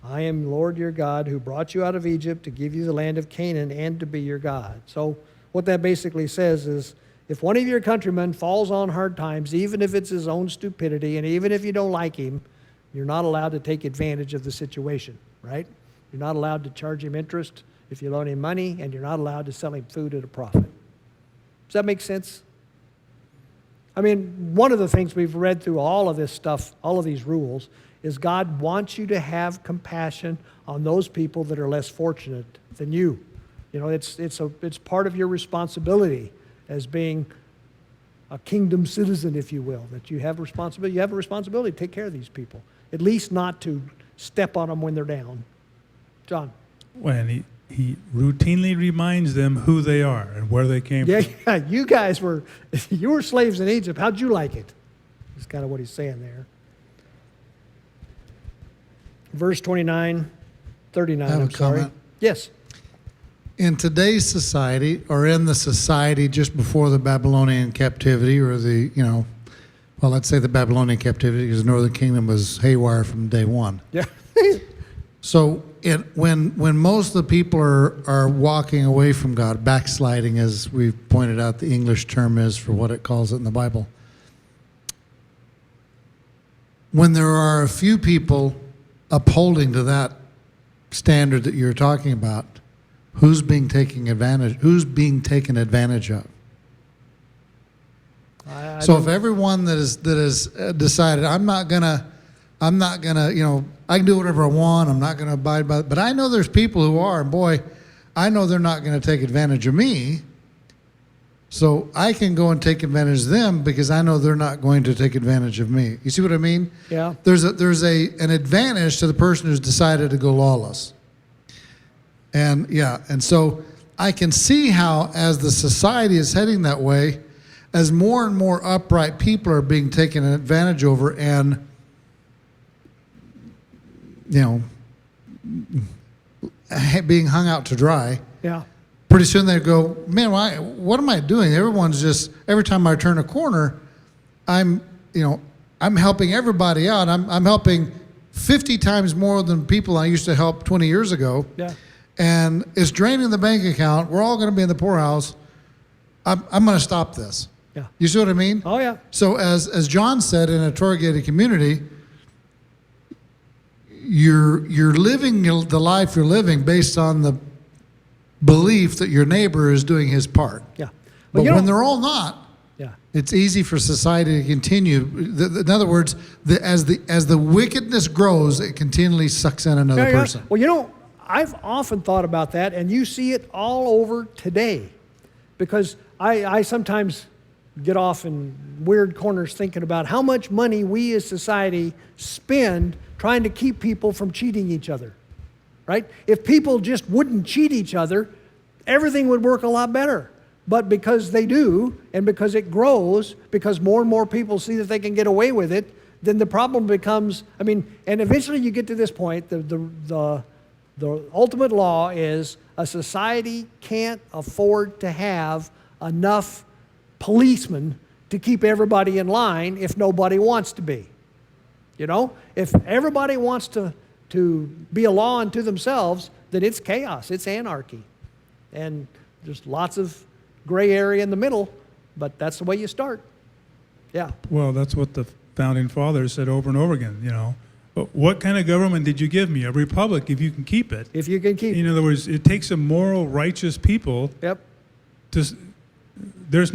I am Lord your God who brought you out of Egypt to give you the land of Canaan and to be your God. So what that basically says is, if one of your countrymen falls on hard times, even if it's his own stupidity, and even if you don't like him, you're not allowed to take advantage of the situation, right? You're not allowed to charge him interest if you loan him money, and you're not allowed to sell him food at a profit. Does that make sense? I mean, one of the things we've read through all of this stuff, all of these rules, is God wants you to have compassion on those people that are less fortunate than you. It's part of your responsibility as being a kingdom citizen, if you will, that you have responsibility. You have a responsibility to take care of these people, at least not to step on them when they're down. John. when he routinely reminds them who they are and where they came from. Yeah, you guys were slaves in Egypt. How'd you like it? That's kind of what he's saying there. Verse 39, 39, I have I'm a sorry. comment. Yes. In today's society, or in the society just before the Babylonian captivity, or let's say the Babylonian captivity, because the Northern Kingdom was haywire from day one. Yeah. So when most of the people are walking away from God, backsliding, as we've pointed out, the English term is for what it calls it in the Bible. When there are a few people upholding to that standard that you're talking about, who's being taken advantage of? So if everyone that is decided, I'm not gonna, I can do whatever I want, I'm not gonna abide by it, but I know there's people who are, and boy, I know they're not gonna take advantage of me, so I can go and take advantage of them because I know they're not going to take advantage of me. You see what I mean? Yeah. There's an advantage to the person who's decided to go lawless. And so I can see how, as the society is heading that way, as more and more upright people are being taken advantage over and, being hung out to dry, Yeah. pretty soon they go, man, what am I doing? Every time I turn a corner, I'm helping everybody out. I'm helping 50 times more than people I used to help 20 years ago. Yeah. And it's draining the bank account. We're all going to be in the poorhouse. I'm going to stop this. Yeah. You see what I mean? Oh, yeah. So as John said, in a Torah gated community, you're living the life you're living based on the belief that your neighbor is doing his part. Yeah. But you when know- they're all not, Yeah. it's easy for society to continue. In other words, as the wickedness grows, it continually sucks in another Yeah, yeah. person. Well, you know, I've often thought about that, and you see it all over today. Because I sometimes get off in weird corners thinking about how much money we as society spend trying to keep people from cheating each other, right? If people just wouldn't cheat each other, everything would work a lot better. But because they do, and because it grows, because more and more people see that they can get away with it, then the problem becomes, and eventually you get to this point, the ultimate law is a society can't afford to have enough policemen to keep everybody in line if nobody wants to be. You know, if everybody wants to be a law unto themselves, then it's chaos, it's anarchy. And there's lots of gray area in the middle, but that's the way you start. Yeah. Well, that's what the founding fathers said over and over again, But what kind of government did you give me? A republic, if you can keep it. If you can keep it. In other words, it takes a moral, righteous people Yep. to. There's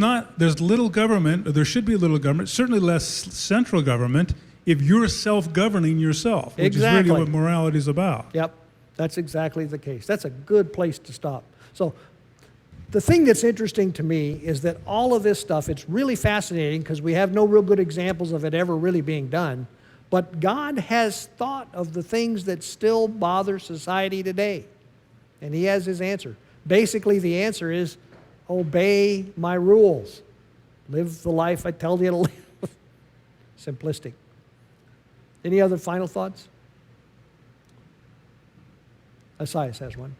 little government, or there should be little government, certainly less central government, if you're self-governing yourself, which Exactly. is really what morality is about. Yep, that's exactly the case. That's a good place to stop. So the thing that's interesting to me is that all of this stuff, it's really fascinating because we have no real good examples of it ever really being done. But God has thought of the things that still bother society today. And He has His answer. Basically, the answer is obey my rules. Live the life I tell you to live. Simplistic. Any other final thoughts? Asias has one.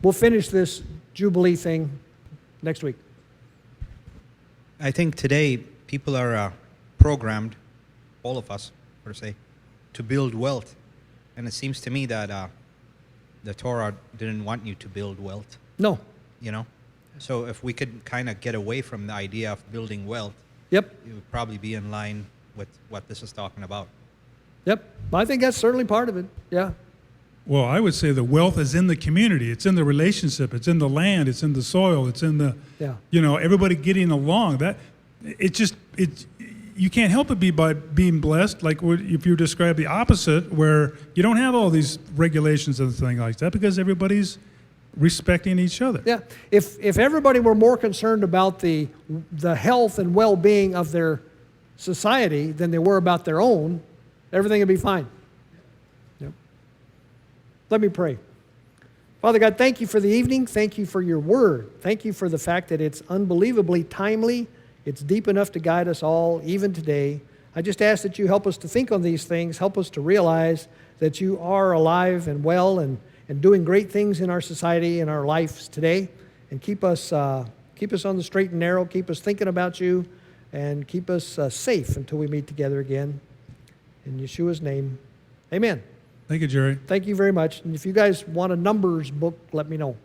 We'll finish this Jubilee thing next week. I think today people are programmed, all of us, per se, to build wealth. And it seems to me that the Torah didn't want you to build wealth, No. So if we could kind of get away from the idea of building wealth, Yep. it would probably be in line with what this is talking about. Yep. I think that's certainly part of it. Yeah. Well, I would say the wealth is in the community. It's in the relationship. It's in the land. It's in the soil. It's in the, Yeah. Everybody getting along. You can't help it by being blessed. Like if you describe the opposite, where you don't have all these regulations and things like that, because everybody's respecting each other. Yeah. If everybody were more concerned about the health and well-being of their society than they were about their own, everything would be fine. Yep. Let me pray. Father God, thank you for the evening. Thank you for your word. Thank you for the fact that it's unbelievably timely. It's deep enough to guide us all, even today. I just ask that you help us to think on these things, help us to realize that you are alive and well and doing great things in our society and our lives today, and keep us on the straight and narrow, keep us thinking about you, and keep us safe until we meet together again. In Yeshua's name, amen. Thank you, Jerry. Thank you very much. And if you guys want a Numbers book, let me know.